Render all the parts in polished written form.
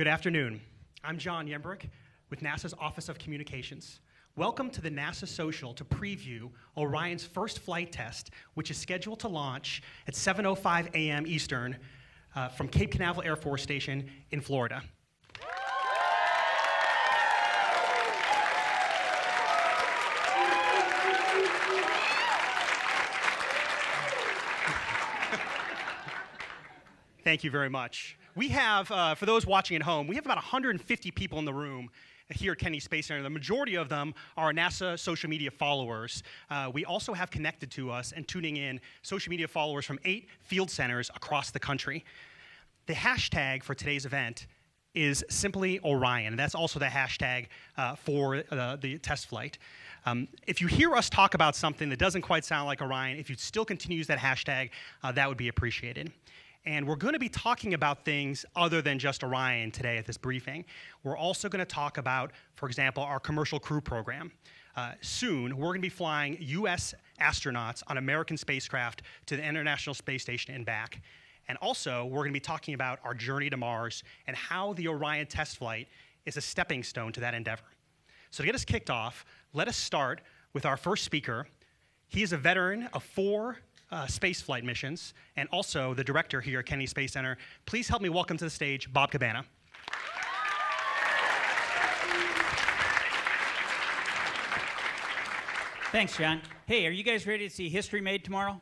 Good afternoon. I'm John Yembrick with NASA's Office of Communications. Welcome to the NASA Social to preview Orion's first flight test, which is scheduled to launch at 7:05 a.m. Eastern from Cape Canaveral Air Force Station in Florida. Thank you very much. We have, for those watching at home, we have about 150 people in the room here at Kennedy Space Center. The majority of them are NASA social media followers. We also have connected to us and tuning in social media followers from 8 field centers across the country. The hashtag for today's event is simply Orion. That's also the hashtag for the test flight. If you hear us talk about something that doesn't quite sound like Orion, if you still continue to use that hashtag, that would be appreciated. And we're going to be talking about things other than just Orion today at this briefing. We're also going to talk about, for example, our commercial crew program. Soon, we're going to be flying U.S. astronauts on American spacecraft to the International Space Station and back. And also, we're going to be talking about our journey to Mars and how the Orion test flight is a stepping stone to that endeavor. So to get us kicked off, let us start with our first speaker. He is a veteran of 4 space flight missions, and also the director here at Kennedy Space Center. Please help me welcome to the stage Bob Cabana. Thanks, John. Hey, are you guys ready to see history made tomorrow?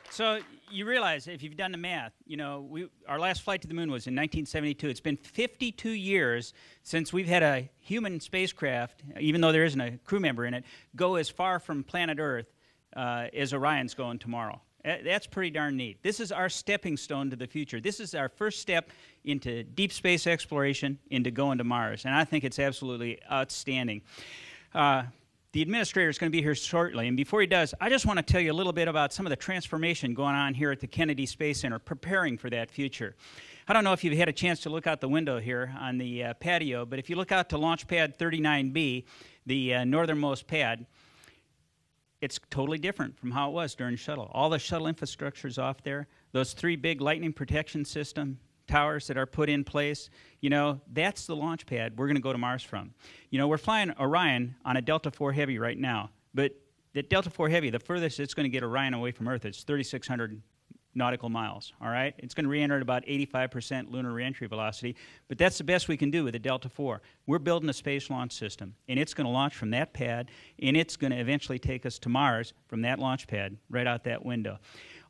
So you realize, if you've done the math, you know, our last flight to the moon was in 1972. It's been 52 years since we've had a human spacecraft, even though there isn't a crew member in it, go as far from planet Earth as Orion's going tomorrow. That's pretty darn neat. This is our stepping stone to the future. This is our first step into deep space exploration, into going to Mars, and I think it's absolutely outstanding. The administrator is going to be here shortly, and before he does, I just want to tell you a little bit about some of the transformation going on here at the Kennedy Space Center, preparing for that future. I don't know if you've had a chance to look out the window here on the patio, but if you look out to Launch Pad 39B, the northernmost pad, it's totally different from how it was during shuttle. All the shuttle infrastructure is off there. Those 3 big lightning protection system towers that are put in place, you know, that's the launch pad we're going to go to Mars from. You know, we're flying Orion on a Delta IV Heavy right now, but the Delta IV Heavy, the furthest it's going to get Orion away from Earth is 3,600 nautical miles, all right? It's going to re-enter at about 85% lunar reentry velocity, but that's the best we can do with the Delta IV. We're building a space launch system, and it's going to launch from that pad, and it's going to eventually take us to Mars from that launch pad right out that window.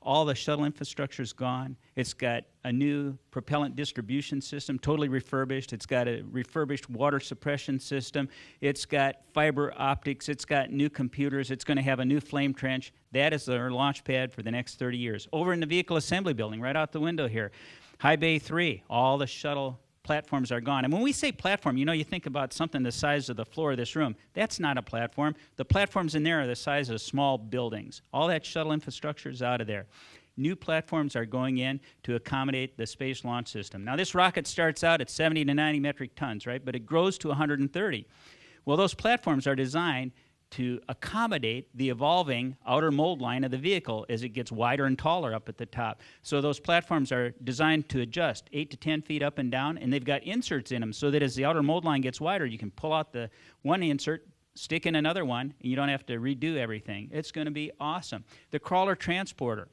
All the shuttle infrastructure is gone. It's got a new propellant distribution system, totally refurbished. It's got a refurbished water suppression system. It's got fiber optics. It's got new computers. It's going to have a new flame trench. That is our launch pad for the next 30 years. Over in the vehicle assembly building, right out the window here, High Bay 3, all the shuttle platforms are gone. And when we say platform, you know, you think about something the size of the floor of this room. That's not a platform. The platforms in there are the size of small buildings. All that shuttle infrastructure is out of there. New platforms are going in to accommodate the Space Launch System. Now, this rocket starts out at 70 to 90 metric tons, right? But it grows to 130. Well, those platforms are designed to accommodate the evolving outer mold line of the vehicle as it gets wider and taller up at the top. So those platforms are designed to adjust 8 to 10 feet up and down, and they've got inserts in them so that as the outer mold line gets wider, you can pull out the one insert, stick in another one, and you don't have to redo everything. It's going to be awesome. The crawler transporter.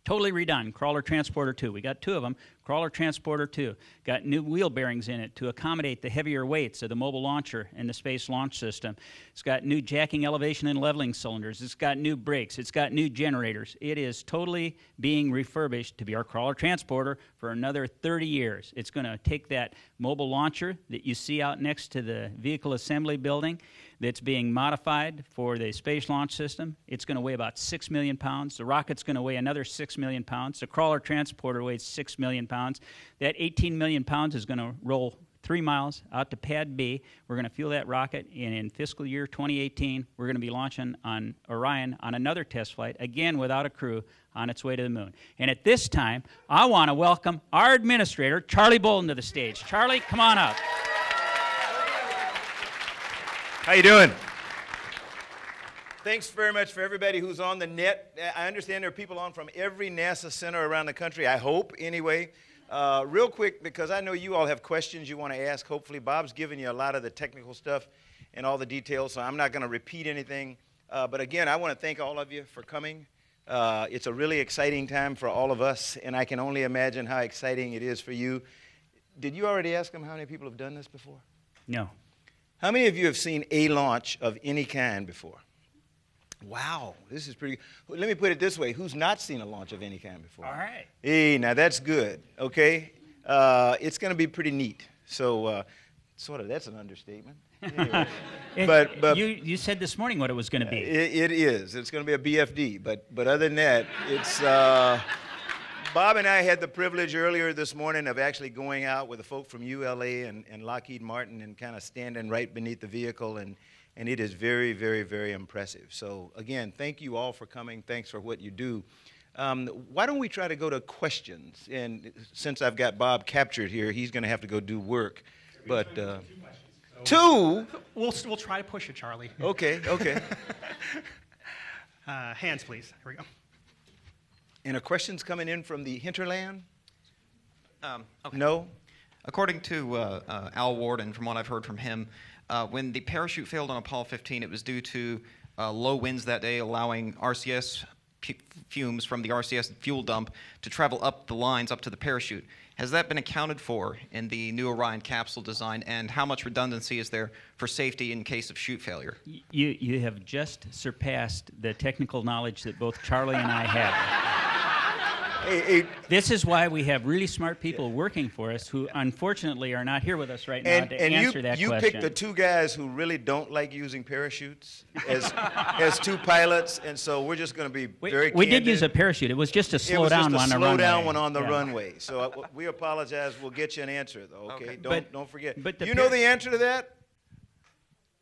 Totally redone, Crawler Transporter 2. We got 2 of them, Crawler Transporter 2. Got new wheel bearings in it to accommodate the heavier weights of the mobile launcher and the Space Launch System. It's got new jacking, elevation, and leveling cylinders. It's got new brakes. It's got new generators. It is totally being refurbished to be our Crawler Transporter for another 30 years. It's going to take that mobile launcher that you see out next to the vehicle assembly building that's being modified for the Space Launch System. It's going to weigh about 6 million pounds. The rocket's going to weigh another 6 million pounds. The Crawler Transporter weighs 6 million pounds. That 18 million pounds is going to roll 3 miles out to Pad B. We're going to fuel that rocket, and in fiscal year 2018, we're going to be launching on Orion on another test flight, again without a crew, on its way to the moon. And at this time, I want to welcome our administrator, Charlie Bolden, to the stage. Charlie, come on up. How you doing? Thanks very much for everybody who's on the net. I understand there are people on from every NASA center around the country, I hope, anyway. Real quick, because I know you all have questions you want to ask. Hopefully, Bob's given you a lot of the technical stuff and all the details, so I'm not going to repeat anything. But again, I want to thank all of you for coming. It's a really exciting time for all of us, and I can only imagine how exciting it is for you. Did you already ask them how many people have done this before? No. How many of you have seen a launch of any kind before? Wow, this is pretty. Let me put it this way. Who's not seen a launch of any kind before? All right. Hey, now that's good, okay? It's going to be pretty neat. So, sort of, that's an understatement. Anyway. but you said this morning what it was going to be. It is. It's going to be a BFD. But other than that, it's... Bob and I had the privilege earlier this morning of actually going out with the folk from ULA and Lockheed Martin and kind of standing right beneath the vehicle, and it is very, very, very impressive. So again, thank you all for coming. Thanks for what you do. Why don't we try to go to questions? And since I've got Bob captured here, he's going to have to go do work. But two? We'll try to push it, Charlie. Okay. Hands, please. Here we go. And are questions coming in from the hinterland? Okay. No? According to Al Warden, from what I've heard from him, when the parachute failed on Apollo 15, it was due to low winds that day, allowing RCS fumes from the RCS fuel dump to travel up the lines up to the parachute. Has that been accounted for in the new Orion capsule design, and how much redundancy is there for safety in case of chute failure? You have just surpassed the technical knowledge that both Charlie and I have. This is why we have really smart people working for us who unfortunately are not here with us right now to answer that question. You picked the two guys who really don't like using parachutes as two pilots, and so we're just going to be very candid. We did use a parachute. It was just a slow down one on the runway. It was just a slow down one on the runway. So we apologize. We'll get you an answer, though, okay? Don't forget. But you know the answer to that?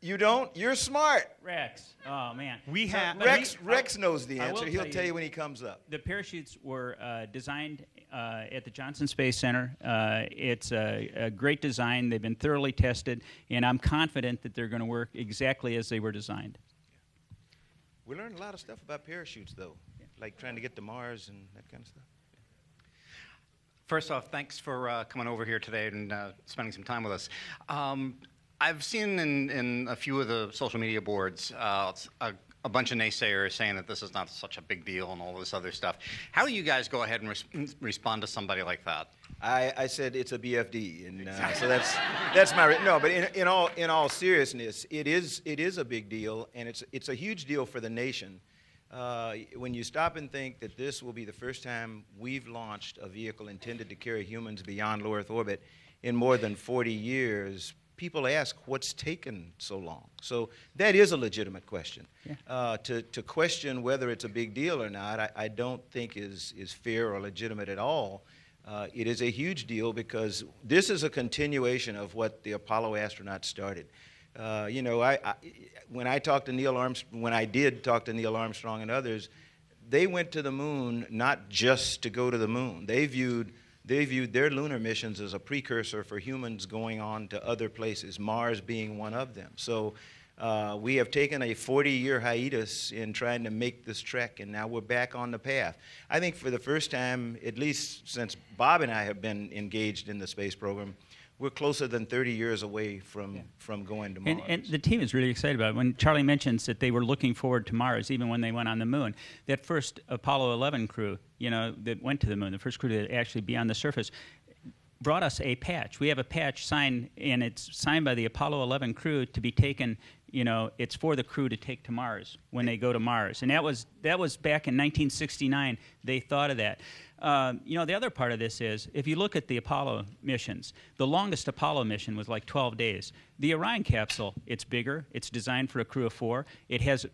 You don't? You're smart. Rex. Oh, man. Rex knows the answer. He'll tell you when he comes up. The parachutes were designed at the Johnson Space Center. It's a great design. They've been thoroughly tested, and I'm confident that they're going to work exactly as they were designed. We learned a lot of stuff about parachutes, though, like trying to get to Mars and that kind of stuff. First off, thanks for coming over here today and spending some time with us. I've seen in a few of the social media boards a bunch of naysayers saying that this is not such a big deal and all this other stuff. How do you guys go ahead and respond to somebody like that? I said it's a BFD, and so that's my no. But in all seriousness, it is a big deal, and it's a huge deal for the nation. When you stop and think that this will be the first time we've launched a vehicle intended to carry humans beyond low Earth orbit in more than 40 years. People ask, what's taken so long? So that is a legitimate question. Yeah. To question whether it's a big deal or not, I don't think is fair or legitimate at all. It is a huge deal because this is a continuation of what the Apollo astronauts started. When I talked to Neil Armstrong, when I did talk to Neil Armstrong and others, they went to the moon not just to go to the moon. They viewed their lunar missions as a precursor for humans going on to other places, Mars being one of them. So we have taken a 40-year hiatus in trying to make this trek, and now we're back on the path. I think for the first time, at least since Bob and I have been engaged in the space program, we're closer than 30 years away from going to Mars. And the team is really excited about it. When Charlie mentions that they were looking forward to Mars, even when they went on the moon, that first Apollo 11 crew, that went to the moon, the first crew to actually be on the surface, brought us a patch. We have a patch signed, and it's signed by the Apollo 11 crew to be taken. It's for the crew to take to Mars when they go to Mars, and that was back in 1969. They thought of that. The other part of this is, if you look at the Apollo missions, the longest Apollo mission was like 12 days. The Orion capsule, it's bigger. It's designed for a crew of 4.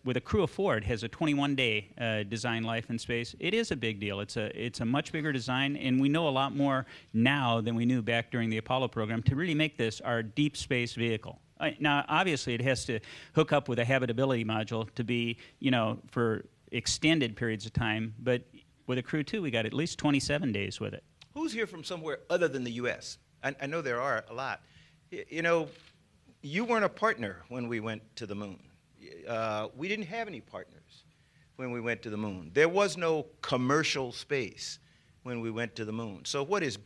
With a crew of 4, it has a 21-day design life in space. It is a big deal. It's a much bigger design, and we know a lot more now than we knew back during the Apollo program to really make this our deep space vehicle. Now, obviously, it has to hook up with a habitability module to be, for extended periods of time, but with a Crew 2, we got at least 27 days with it. Who's here from somewhere other than the U.S.? I know there are a lot. You weren't a partner when we went to the moon. We didn't have any partners when we went to the moon. There was no commercial space. when we went to the moon. So what is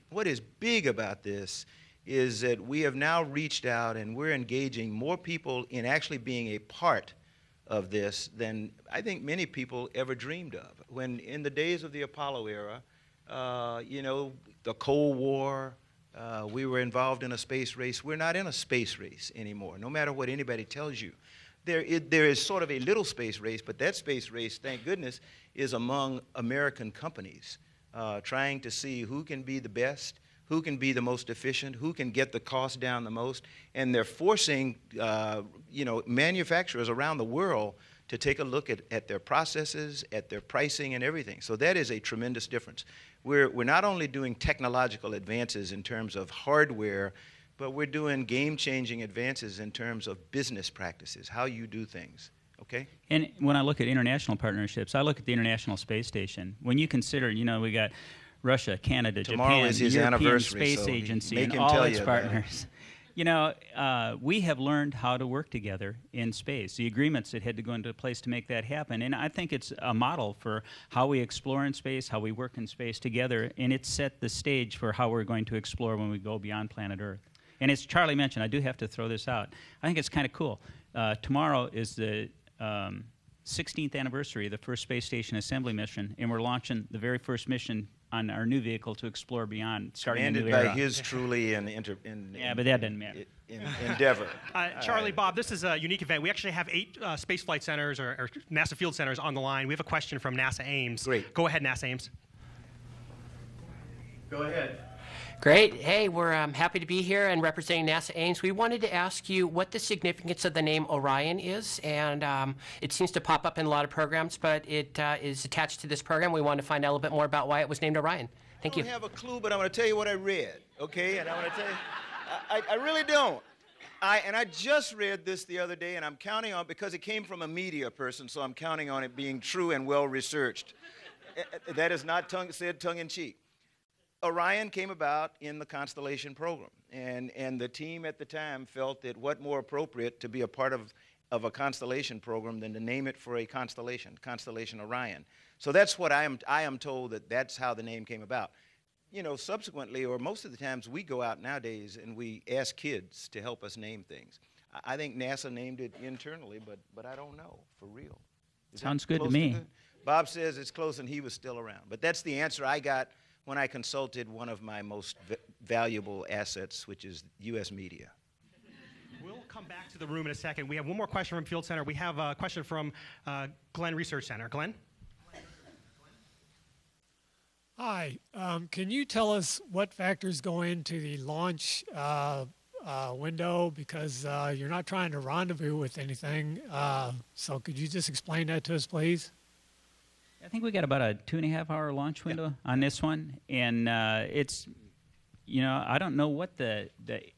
big about this is that we have now reached out and we're engaging more people in actually being a part of this than I think many people ever dreamed of. When in the days of the Apollo era, you know, the Cold War, we were involved in a space race. We're not in a space race anymore, no matter what anybody tells you. There is sort of a little space race, but that space race, thank goodness, is among American companies, trying to see who can be the best, who can be the most efficient, who can get the cost down the most, and they're forcing you know, manufacturers around the world to take a look at their processes, at their pricing and everything. So that is a tremendous difference. We're not only doing technological advances in terms of hardware, but we're doing game-changing advances in terms of business practices, how you do things, okay? And when I look at international partnerships, I look at the International Space Station. When you consider, you know, we got Russia, Canada, Tomorrow Japan, is the his European anniversary, Space so Agency, make and him all tell its you about it. partners. You know, we have learned how to work together in space, the agreements that had to go into place to make that happen. And I think it's a model for how we explore in space, how we work in space together, and it set the stage for how we're going to explore when we go beyond planet Earth. And as Charlie mentioned, I do have to throw this out. I think it's kind of cool. Tomorrow is the 16th anniversary of the first space station assembly mission, and we're launching the very first mission on our new vehicle to explore beyond, starting a new Commanded era. by his truly Yeah, but that doesn't matter. endeavor. Charlie, Bob, this is a unique event. We actually have 8 space flight centers or NASA field centers on the line. We have a question from NASA Ames. Great. Go ahead, NASA Ames. Go ahead. Great. Hey, we're happy to be here and representing NASA Ames. We wanted to ask you what the significance of the name Orion is, and it seems to pop up in a lot of programs, but it is attached to this program. We wanted to find out a little bit more about why it was named Orion. Thank you. I don't have a clue, but I'm going to tell you what I read, okay? And I'm going to tell you, I really don't. And I just read this the other day, and I'm counting on, because it came from a media person, so I'm counting on it being true and well-researched. That is not said tongue-in-cheek. Orion came about in the constellation program, and the team at the time felt that what more appropriate to be a part of a constellation program than to name it for a constellation, Constellation Orion. So that's what I am told that that's how the name came about. You know, subsequently, or most of the times, we go out nowadays and we ask kids to help us name things. I think NASA named it internally, but I don't know, for real. Sounds good to me. Bob says it's close and he was still around. But that's the answer I got when I consulted one of my most valuable assets, which is U.S. media. We'll come back to the room in a second. We have one more question from Field Center. We have a question from Glenn Research Center. Glenn? Hi. Can you tell us what factors go into the launch window? Because you're not trying to rendezvous with anything. So could you just explain that to us, please? I think we got about a 2.5-hour launch window on this one, and it's, you know, I don't know what the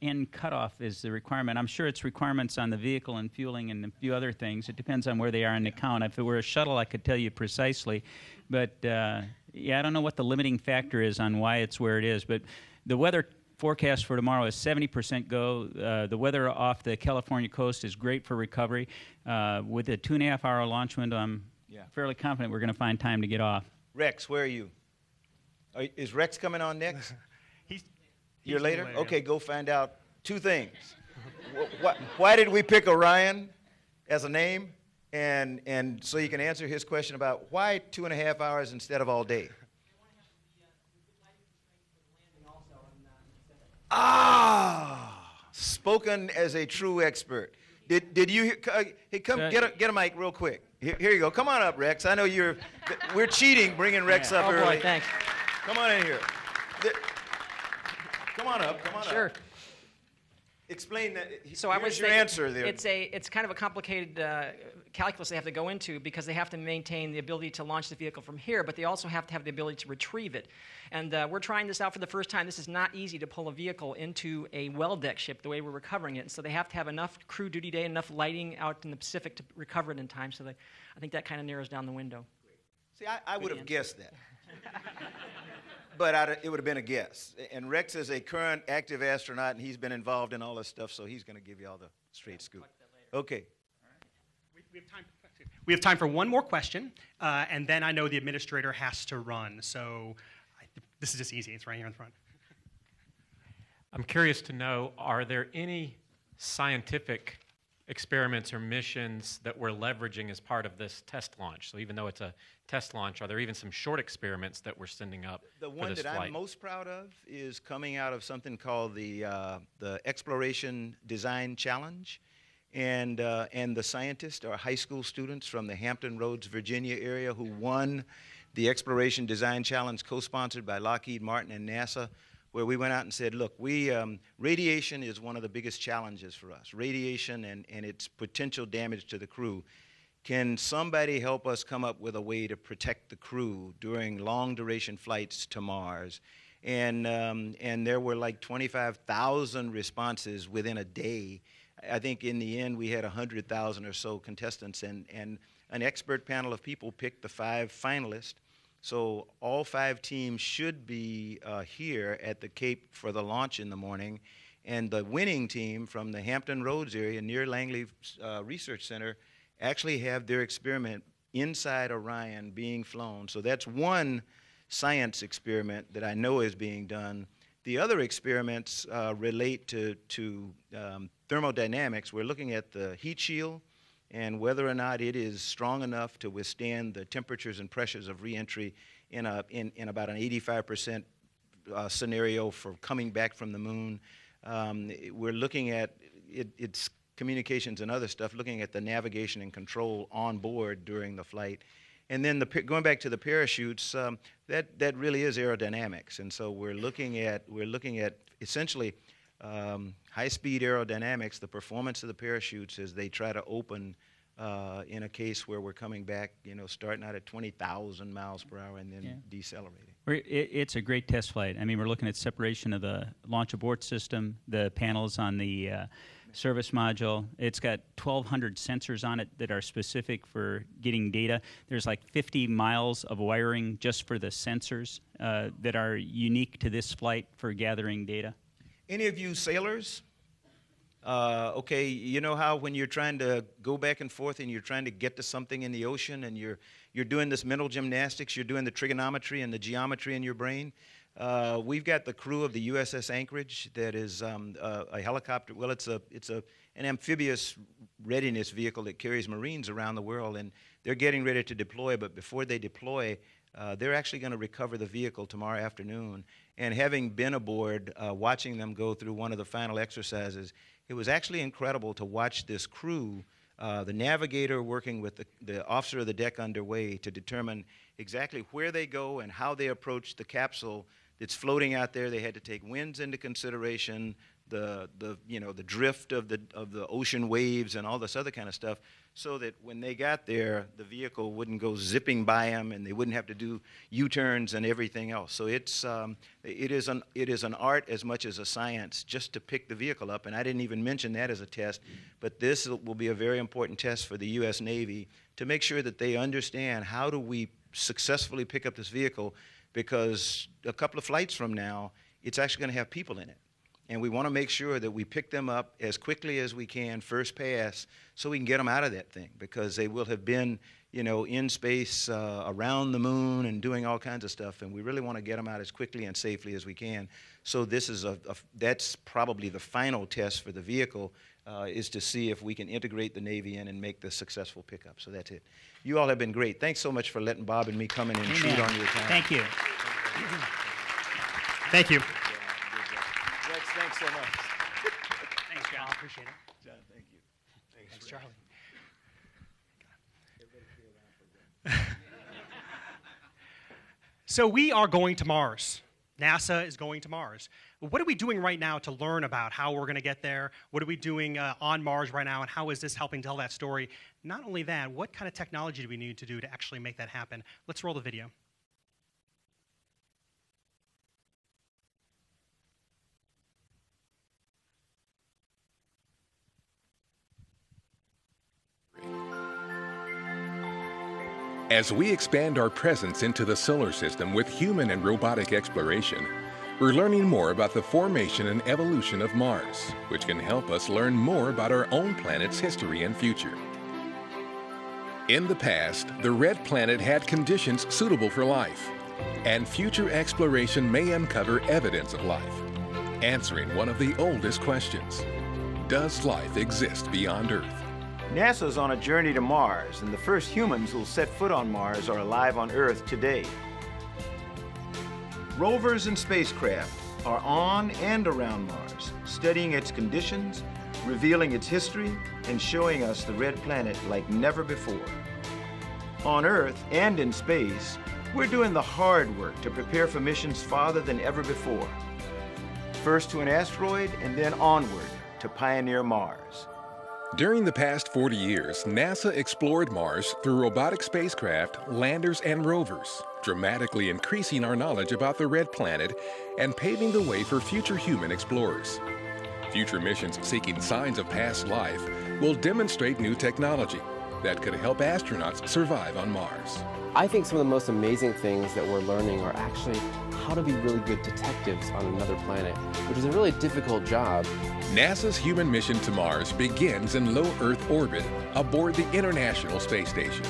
end cutoff is, the requirement. I'm sure it's requirements on the vehicle and fueling and a few other things. It depends on where they are in the count. If it were a shuttle, I could tell you precisely, but yeah, I don't know what the limiting factor is on why it's where it is. But the weather forecast for tomorrow is 70% go. The weather off the California coast is great for recovery. With a 2.5-hour launch window, I'm fairly confident we're going to find time to get off. Rex, where are you? Is Rex coming on next? He's You're later? later, Okay, go find out 2 things. Why did we pick Orion as a name? And so you can answer his question about why 2.5 hours instead of all day. Spoken as a true expert. Did you hey, come get a mic real quick. Here you go. Come on up, Rex. I know we're cheating bringing Rex up early. Oh boy, thanks. Come on in here. Come on up. Come on up. Sure. Explain that. So I was Here's your thinking answer there. it's kind of a complicated calculus they have to go into because they have to maintain the ability to launch the vehicle from here, but they also have to have the ability to retrieve it. And we're trying this out for the first time. This is not easy to pull a vehicle into a well deck ship the way we're recovering it. And so they have to have enough crew duty day, enough lighting out in the Pacific to recover it in time. So I think that kind of narrows down the window. See, I would have guessed that. But it would have been a guess. And Rex is a current active astronaut, and he's been involved in all this stuff, so he's going to give you all the straight scoop. Okay. We have time for one more question, and then I know the administrator has to run. So I This is just easy. It's right here in front. I'm curious to know, are there any scientific experiments or missions that we're leveraging as part of this test launch? So even though it's a test launch, are there even some short experiments that we're sending up The for one this that flight? I'm most proud of is coming out of something called the Exploration Design Challenge. And the scientists are high school students from the Hampton Roads, Virginia area who won the Exploration Design Challenge, co-sponsored by Lockheed Martin and NASA, where we went out and said, look, radiation is one of the biggest challenges for us, radiation and its potential damage to the crew. Can somebody help us come up with a way to protect the crew during long-duration flights to Mars? And there were like 25,000 responses within a day. I think in the end we had 100,000 or so contestants, and an expert panel of people picked the 5 finalists. So all 5 teams should be here at the Cape for the launch in the morning, and the winning team from the Hampton Roads area near Langley Research Center actually have their experiment inside Orion being flown. So that's one science experiment that I know is being done. The other experiments relate to thermodynamics. We're looking at the heat shield and whether or not it is strong enough to withstand the temperatures and pressures of reentry in about an 85% scenario for coming back from the moon. We're looking at its communications and other stuff, looking at the navigation and control on board during the flight. And then going back to the parachutes, that really is aerodynamics. And so we're looking at essentially high-speed aerodynamics, the performance of the parachutes as they try to open in a case where we're coming back, starting out at 20,000 miles per hour and then decelerating. It's a great test flight. I mean, we're looking at separation of the launch abort system, the panels on the service module. It's got 1,200 sensors on it that are specific for getting data. There's like 50 miles of wiring just for the sensors that are unique to this flight for gathering data. Any of you sailors? Okay, you know how when you're trying to go back and forth and you're trying to get to something in the ocean and you're doing this mental gymnastics, you're doing the trigonometry and the geometry in your brain? We've got the crew of the USS Anchorage that is a helicopter. Well, it's an amphibious readiness vehicle that carries Marines around the world, and they're getting ready to deploy. But before they deploy, they're actually going to recover the vehicle tomorrow afternoon. And having been aboard, watching them go through one of the final exercises, it was actually incredible to watch this crew, the navigator working with the officer of the deck underway to determine exactly where they go and how they approach the capsule that's floating out there. They had to take winds into consideration, the drift of the ocean waves and all this other kind of stuff, so that when they got there, the vehicle wouldn't go zipping by them and they wouldn't have to do U-turns and everything else. So it is an art as much as a science just to pick the vehicle up, and I didn't even mention that as a test, but this will be a very important test for the U.S. Navy to make sure that they understand how do we successfully pick up this vehicle, because a couple of flights from now, it's actually going to have people in it. And we want to make sure that we pick them up as quickly as we can, first pass, so we can get them out of that thing, because they will have been, in space around the moon and doing all kinds of stuff, and we really want to get them out as quickly and safely as we can. So this is that's probably the final test for the vehicle, is to see if we can integrate the Navy in and make the successful pickup. So that's it. You all have been great. Thanks so much for letting Bob and me come in and intrude on your time. Thank you. Thank you. Rex, thanks so much. Thanks, John. Appreciate it. John, thank you. Thanks, Charlie. So we are going to Mars. NASA is going to Mars. What are we doing right now to learn about how we're going to get there? What are we doing on Mars right now, and how is this helping tell that story? Not only that, what kind of technology do we need to do to actually make that happen? Let's roll the video. As we expand our presence into the solar system with human and robotic exploration, we're learning more about the formation and evolution of Mars, which can help us learn more about our own planet's history and future. In the past, the red planet had conditions suitable for life, And future exploration may uncover evidence of life, answering one of the oldest questions. Does life exist beyond Earth? NASA's on a journey to Mars, and the first humans who'll set foot on Mars are alive on Earth today. Rovers and spacecraft are on and around Mars, studying its conditions, revealing its history, and showing us the red planet like never before. On Earth and in space, we're doing the hard work to prepare for missions farther than ever before. First to an asteroid, and then onward to pioneer Mars. During the past 40 years, NASA explored Mars through robotic spacecraft, landers, and rovers, dramatically increasing our knowledge about the red planet and paving the way for future human explorers. Future missions seeking signs of past life will demonstrate new technology that could help astronauts survive on Mars. I think some of the most amazing things that we're learning are actually how to be really good detectives on another planet, which is a really difficult job. NASA's human mission to Mars begins in low Earth orbit aboard the International Space Station,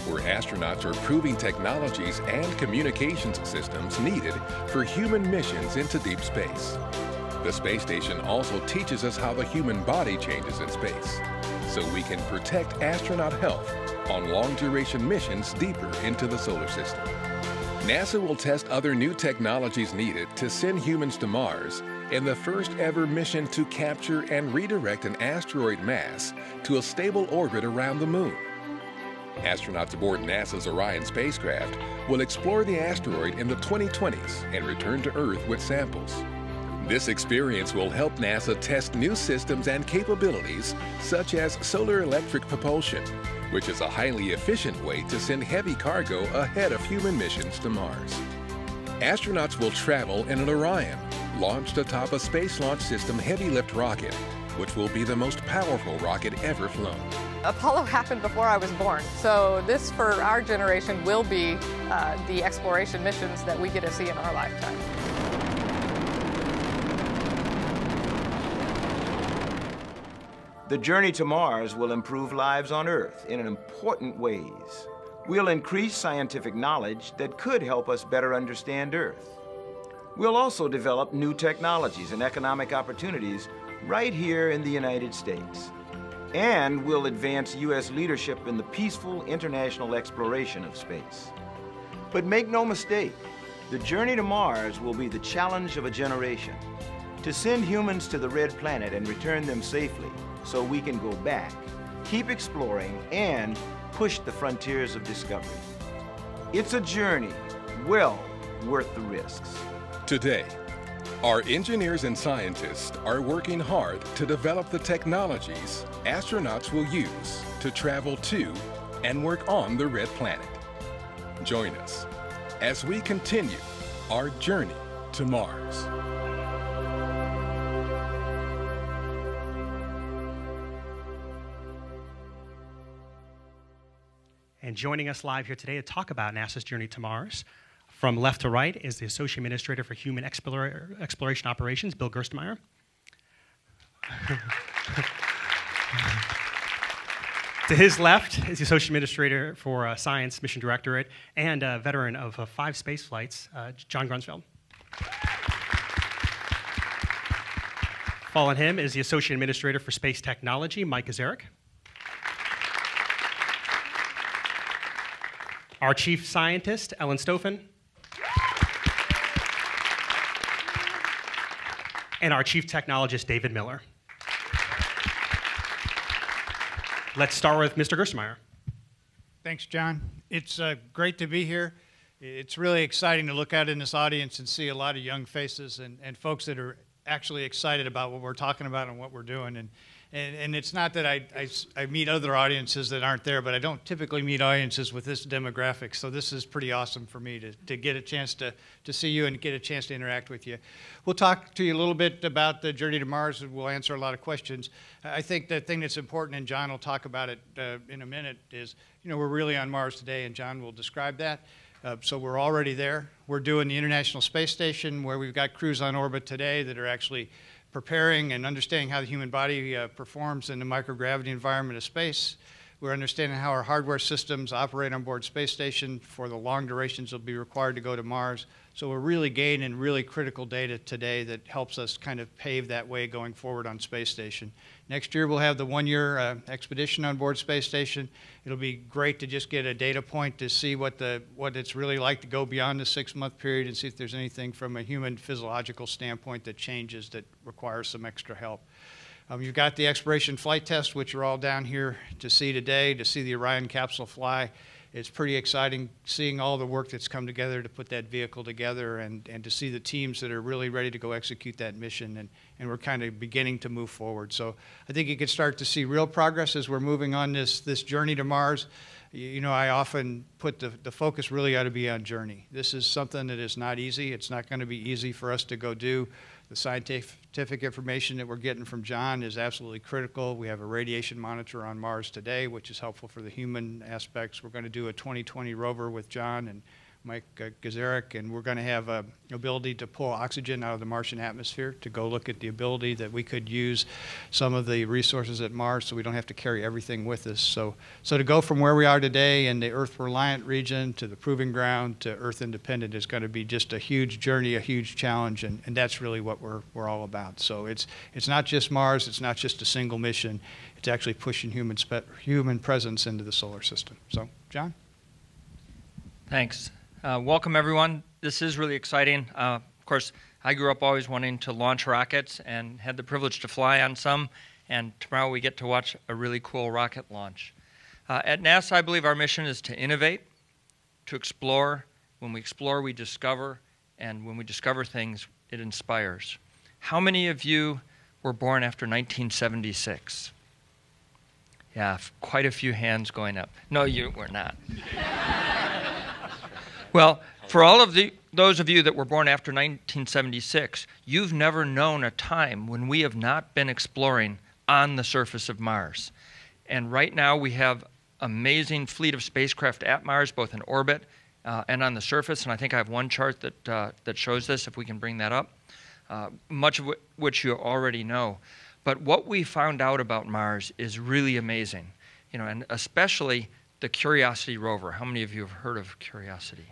where astronauts are proving technologies and communications systems needed for human missions into deep space. The space station also teaches us how the human body changes in space, so we can protect astronaut health on long-duration missions deeper into the solar system. NASA will test other new technologies needed to send humans to Mars in the first ever mission to capture and redirect an asteroid mass to a stable orbit around the Moon. Astronauts aboard NASA's Orion spacecraft will explore the asteroid in the 2020s and return to Earth with samples. This experience will help NASA test new systems and capabilities such as solar electric propulsion, which is a highly efficient way to send heavy cargo ahead of human missions to Mars. Astronauts will travel in an Orion, launched atop a Space Launch System heavy lift rocket, which will be the most powerful rocket ever flown. Apollo happened before I was born, so this for our generation will be the exploration missions that we get to see in our lifetime. The journey to Mars will improve lives on Earth in important ways. We'll increase scientific knowledge that could help us better understand Earth. We'll also develop new technologies and economic opportunities right here in the United States. And we'll advance U.S. leadership in the peaceful international exploration of space. But make no mistake, the journey to Mars will be the challenge of a generation. To send humans to the red planet and return them safely so we can go back, keep exploring, and push the frontiers of discovery. It's a journey well worth the risks. Today, our engineers and scientists are working hard to develop the technologies astronauts will use to travel to and work on the red planet. Join us as we continue our journey to Mars. And joining us live here today to talk about NASA's journey to Mars, from left to right, is the Associate Administrator for Human Exploration Operations, Bill Gerstenmaier. To his left is the Associate Administrator for Science Mission Directorate and a veteran of 5 space flights, John Grunsfeld. Following him is the Associate Administrator for Space Technology, Mike Gazarek. Our Chief Scientist, Ellen Stoffen. And our Chief Technologist, David Miller. Let's start with Mr. Gerstenmaier. Thanks, John. It's great to be here. It's really exciting to look out in this audience and see a lot of young faces and folks that are actually excited about what we're talking about and what we're doing. And it's not that I meet other audiences that aren't there, but I don't typically meet audiences with this demographic. So this is pretty awesome for me to get a chance to see you and get a chance to interact with you. We'll talk to you a little bit about the journey to Mars, and we'll answer a lot of questions. I think the thing that's important, and John will talk about it in a minute, is we're really on Mars today, and John will describe that. So we're already there. We're doing the International Space Station, where we've got crews on orbit today that are actually preparing and understanding how the human body performs in the microgravity environment of space. We're understanding how our hardware systems operate on board space station for the long durations that will be required to go to Mars. So we're really gaining really critical data today that helps us kind of pave that way going forward on space station. Next year we'll have the one-year expedition on board space station. It'll be great to just get a data point to see what it's really like to go beyond the 6-month period and see if there's anything from a human physiological standpoint that changes that requires some extra help. You've got the exploration flight test, which you're all down here to see today, to see the Orion capsule fly. It's pretty exciting seeing all the work that's come together to put that vehicle together and to see the teams that are really ready to go execute that mission. And we're kind of beginning to move forward. So I think you can start to see real progress as we're moving on this journey to Mars. You know, I often put the focus really ought to be on journey. This is something that is not easy. It's not going to be easy for us to go do. The scientific information that we're getting from John is absolutely critical. We have a radiation monitor on Mars today, which is helpful for the human aspects. We're going to do a 2020 rover with John and Mike Gazarek, and we're going to have an ability to pull oxygen out of the Martian atmosphere to go look at the ability that we could use some of the resources at Mars so we don't have to carry everything with us. So to go from where we are today in the Earth-reliant region to the proving ground to Earth-independent is going to be just a huge journey, a huge challenge, and that's really what we're all about. So it's not just Mars, it's not just a single mission, it's actually pushing human presence into the solar system. So, John? Thanks. Welcome, everyone. This is really exciting. Of course, I grew up always wanting to launch rockets and had the privilege to fly on some, and tomorrow we get to watch a really cool rocket launch. At NASA, I believe our mission is to innovate, to explore. When we explore, we discover, and when we discover things, it inspires. How many of you were born after 1976? Yeah, quite a few hands going up. No, you were not. Well, for all of those of you that were born after 1976, you've never known a time when we have not been exploring on the surface of Mars. And right now we have an amazing fleet of spacecraft at Mars, both in orbit and on the surface. And I think I have one chart that shows this, if we can bring that up, much of which you already know. But what we found out about Mars is really amazing, you know, and especially the Curiosity rover. How many of you have heard of Curiosity?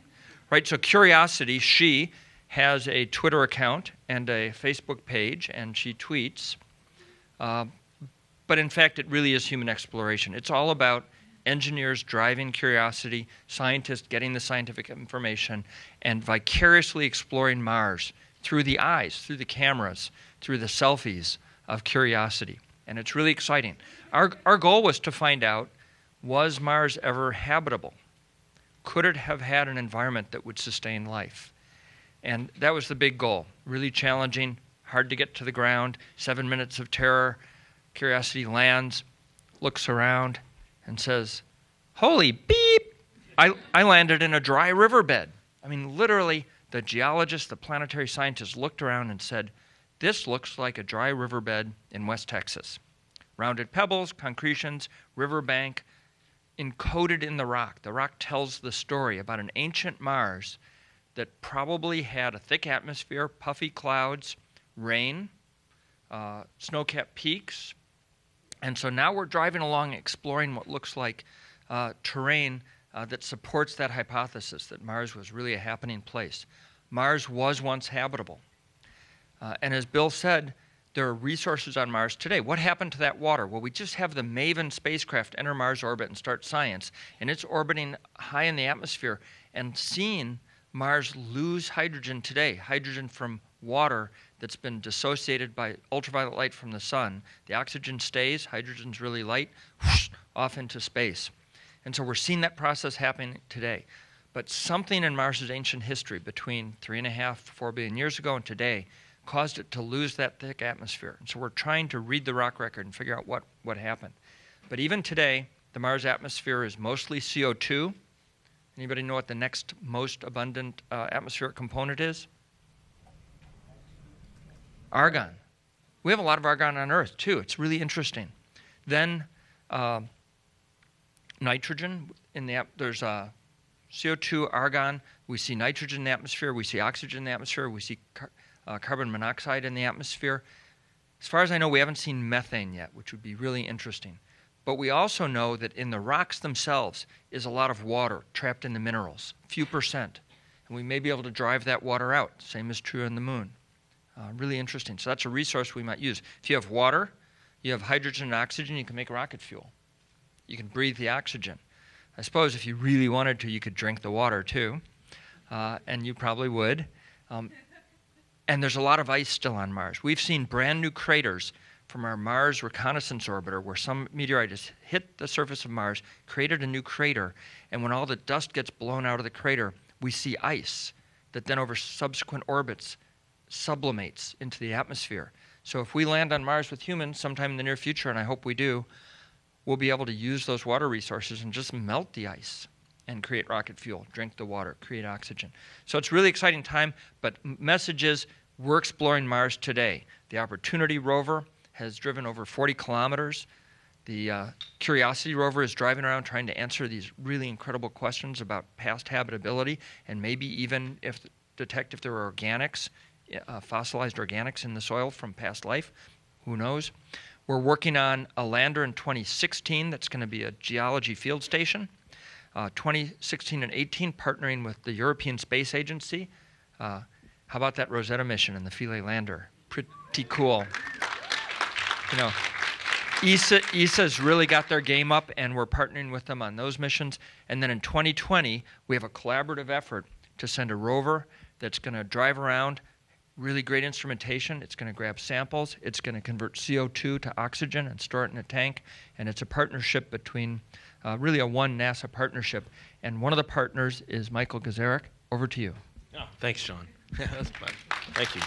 Right, so Curiosity, she has a Twitter account and a Facebook page, and she tweets. But in fact, it really is human exploration. It's all about engineers driving Curiosity, scientists getting the scientific information, and vicariously exploring Mars through the eyes, through the cameras, through the selfies of Curiosity. And it's really exciting. Our goal was to find out, was Mars ever habitable? Could it have had an environment that would sustain life? And that was the big goal. Really challenging, hard to get to the ground, 7 minutes of terror. Curiosity lands, looks around, and says, holy beep! I landed in a dry riverbed. I mean, literally, the geologists, the planetary scientists looked around and said, this looks like a dry riverbed in West Texas. Rounded pebbles, concretions, riverbank, encoded in the rock. The rock tells the story about an ancient Mars that probably had a thick atmosphere, puffy clouds, rain, snow-capped peaks. And so now we're driving along exploring what looks like terrain that supports that hypothesis that Mars was really a happening place. Mars was once habitable. And as Bill said, there are resources on Mars today. What happened to that water? Well, we just have the MAVEN spacecraft enter Mars orbit and start science, and it's orbiting high in the atmosphere and seeing Mars lose hydrogen today, hydrogen from water that's been dissociated by ultraviolet light from the sun. The oxygen stays, hydrogen's really light, whoosh, off into space. And so we're seeing that process happening today. But something in Mars's ancient history between 3.5 to 4 billion years ago and today caused it to lose that thick atmosphere. And so we're trying to read the rock record and figure out what happened. But even today, the Mars atmosphere is mostly CO2. Anybody know what the next most abundant atmospheric component is? Argon. We have a lot of argon on Earth, too. It's really interesting. Then nitrogen. There's CO2, argon. We see nitrogen in the atmosphere. We see oxygen in the atmosphere. We see carbon monoxide in the atmosphere. As far as I know, we haven't seen methane yet, which would be really interesting. But we also know that in the rocks themselves is a lot of water trapped in the minerals, a few percent. And we may be able to drive that water out. Same is true on the moon. Really interesting. So that's a resource we might use. If you have water, you have hydrogen and oxygen, you can make rocket fuel. You can breathe the oxygen. I suppose if you really wanted to, you could drink the water too. And you probably would. And there's a lot of ice still on Mars. We've seen brand new craters from our Mars Reconnaissance Orbiter where some meteorite has hit the surface of Mars, created a new crater, and when all the dust gets blown out of the crater, we see ice that then over subsequent orbits sublimates into the atmosphere. So if we land on Mars with humans sometime in the near future, and I hope we do, we'll be able to use those water resources and just melt the ice and create rocket fuel, drink the water, create oxygen. So it's a really exciting time, but message is we're exploring Mars today. The Opportunity rover has driven over 40 kilometers. The Curiosity rover is driving around trying to answer these really incredible questions about past habitability and maybe even detect if there are organics, fossilized organics in the soil from past life. Who knows? We're working on a lander in 2016 that's going to be a geology field station. 2016 and 18 partnering with the European Space Agency. How about that Rosetta mission and the Philae lander? Pretty cool. You know, ESA's really got their game up, and we're partnering with them on those missions. And then in 2020, we have a collaborative effort to send a rover that's going to drive around, really great instrumentation. It's going to grab samples. It's going to convert CO2 to oxygen and store it in a tank. And it's a partnership between, really a one NASA partnership. And one of the partners is Michael Gazarek. Over to you. Oh, thanks, John. That's fun. Thank you.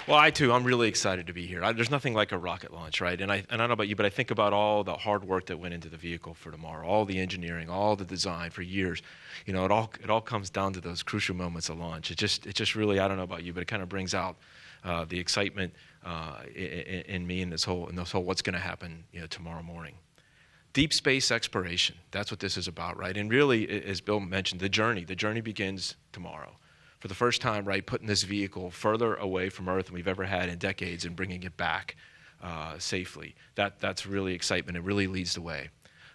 Well, I'm really excited to be here. There's nothing like a rocket launch, right? And I don't know about you, but I think about all the hard work that went into the vehicle for tomorrow, all the engineering, all the design for years. You know, it all comes down to those crucial moments of launch. It just really, I don't know about you, but it kind of brings out the excitement in me and this whole what's going to happen, you know, tomorrow morning. Deep space exploration. That's what this is about, right? And really, as Bill mentioned, the journey begins tomorrow. For the first time, right, putting this vehicle further away from Earth than we've ever had in decades and bringing it back safely. That's really excitement. It really leads the way.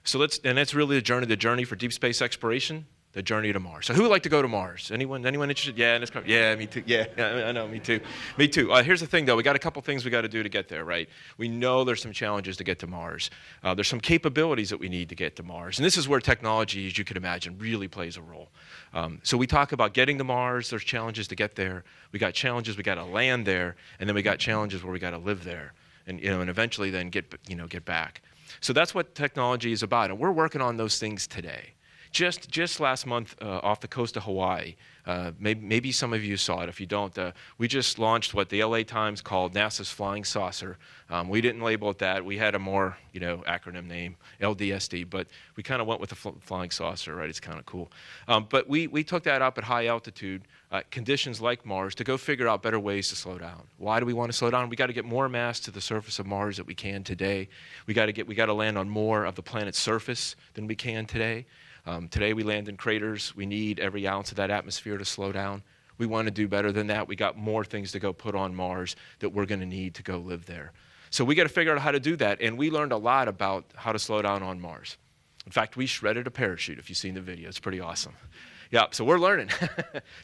So that's really the journey for deep space exploration, the journey to Mars. So who would like to go to Mars? Anyone interested? Yeah, yeah, me too. Yeah, I know, me too. Me too. Here's the thing, though. We got a couple things we got to do to get there, right? We know there's some challenges to get to Mars. There's some capabilities that we need to get to Mars. And this is where technology, as you can imagine, really plays a role. So we talk about getting to Mars. There's challenges to get there. We got challenges we got to land there, and then we got challenges where we got to live there, and eventually then get back. So that's what technology is about, and we're working on those things today. Just last month off the coast of Hawaii, maybe some of you saw it. If you don't, we just launched what the LA Times called NASA's Flying Saucer. We didn't label it that. We had a more acronym name, LDSD, but we kind of went with the Flying Saucer, right? It's kind of cool. But we took that up at high altitude, conditions like Mars, to go figure out better ways to slow down. Why do we want to slow down? We got to get more mass to the surface of Mars that we can today. We got to land on more of the planet's surface than we can today. Today we land in craters. We need every ounce of that atmosphere to slow down. We want to do better than that. We got more things to go put on Mars that we're going to need to go live there. So we got to figure out how to do that, and we learned a lot about how to slow down on Mars. In fact, we shredded a parachute, if you've seen the video. It's pretty awesome. Yeah, so we're learning.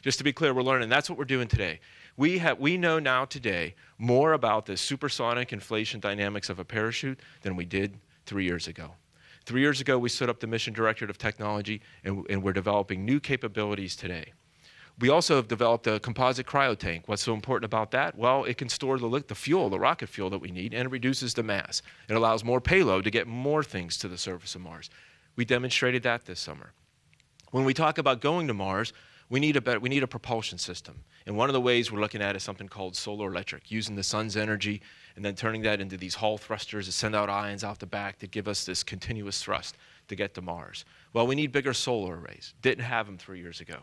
Just to be clear, we're learning. That's what we're doing today. We know now today more about the supersonic inflation dynamics of a parachute than we did 3 years ago. 3 years ago, we stood up the Mission Directorate of Technology, and we're developing new capabilities today. We also have developed a composite cryotank. What's so important about that? Well, it can store the fuel, the rocket fuel that we need, and it reduces the mass. It allows more payload to get more things to the surface of Mars. We demonstrated that this summer. When we talk about going to Mars, we need a propulsion system. And one of the ways we're looking at is something called solar electric, using the sun's energy and then turning that into these Hall thrusters that send out ions out the back that give us this continuous thrust to get to Mars. Well, we need bigger solar arrays. Didn't have them 3 years ago.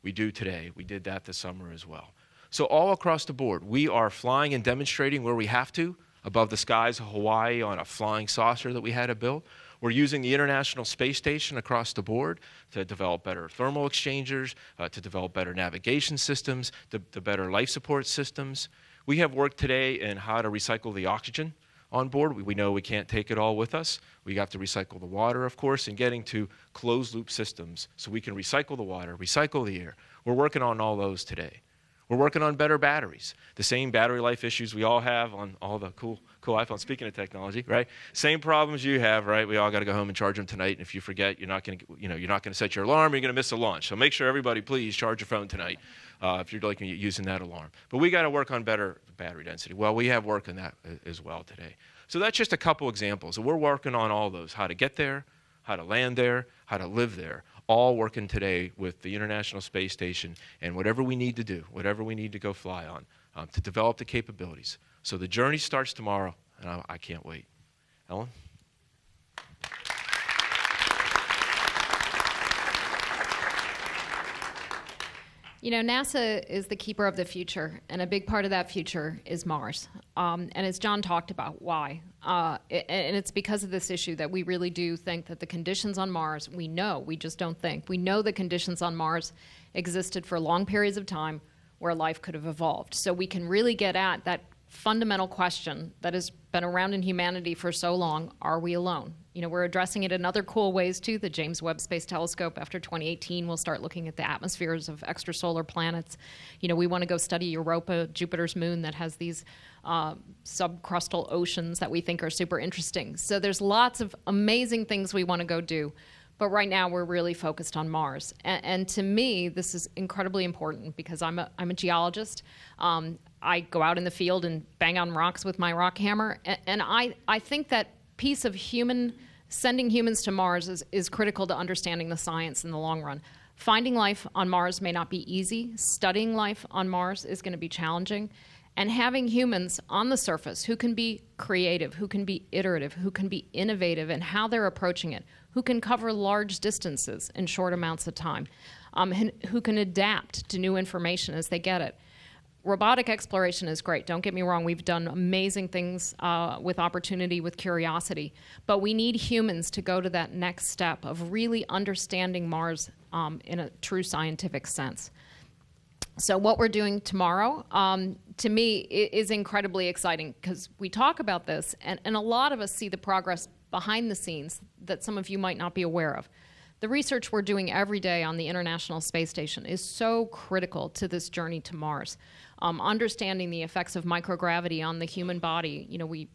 We do today. We did that this summer as well. So all across the board, we are flying and demonstrating where we have to, above the skies of Hawaii on a flying saucer that we had to build. We're using the International Space Station across the board to develop better thermal exchangers, to develop better navigation systems, to better life support systems. We have worked today in how to recycle the oxygen on board. We know we can't take it all with us. We have to recycle the water, of course, and getting to closed-loop systems so we can recycle the water, recycle the air. We're working on all those today. We're working on better batteries. The same battery life issues we all have on all the cool iPhones. Speaking of technology, right? Same problems you have, right? We all got to go home and charge them tonight. And if you forget, you're not going to set your alarm. You're going to miss a launch. So make sure everybody, please charge your phone tonight if you're like using that alarm. But we got to work on better battery density. Well, we have work on that as well today. So that's just a couple examples. So we're working on all those: how to get there, how to land there, how to live there. All working today with the International Space Station and whatever we need to do, whatever we need to go fly on, to develop the capabilities. So the journey starts tomorrow, and I can't wait. Ellen? You know, NASA is the keeper of the future, and a big part of that future is Mars. And as John talked about, why? And it's because of this issue that we really do think that the conditions on Mars, we just don't think. We know the conditions on Mars existed for long periods of time where life could have evolved. So we can really get at that fundamental question that has been around in humanity for so long: are we alone? You know, we're addressing it in other cool ways too. The James Webb Space Telescope, after 2018, will start looking at the atmospheres of extrasolar planets. You know, we want to go study Europa, Jupiter's moon, that has these subcrustal oceans that we think are super interesting. So there's lots of amazing things we want to go do. But right now, we're really focused on Mars. And to me, this is incredibly important because I'm a geologist. I go out in the field and bang on rocks with my rock hammer. And I think that piece of sending humans to Mars is critical to understanding the science in the long run. Finding life on Mars may not be easy. Studying life on Mars is going to be challenging. And having humans on the surface who can be creative, who can be iterative, who can be innovative in how they're approaching it, who can cover large distances in short amounts of time, who can adapt to new information as they get it. Robotic exploration is great. Don't get me wrong. We've done amazing things with Opportunity, with Curiosity. But we need humans to go to that next step of really understanding Mars in a true scientific sense. So what we're doing tomorrow, to me, is incredibly exciting because we talk about this, and a lot of us see the progress behind the scenes that some of you might not be aware of. The research we're doing every day on the International Space Station is so critical to this journey to Mars. Understanding the effects of microgravity on the human body,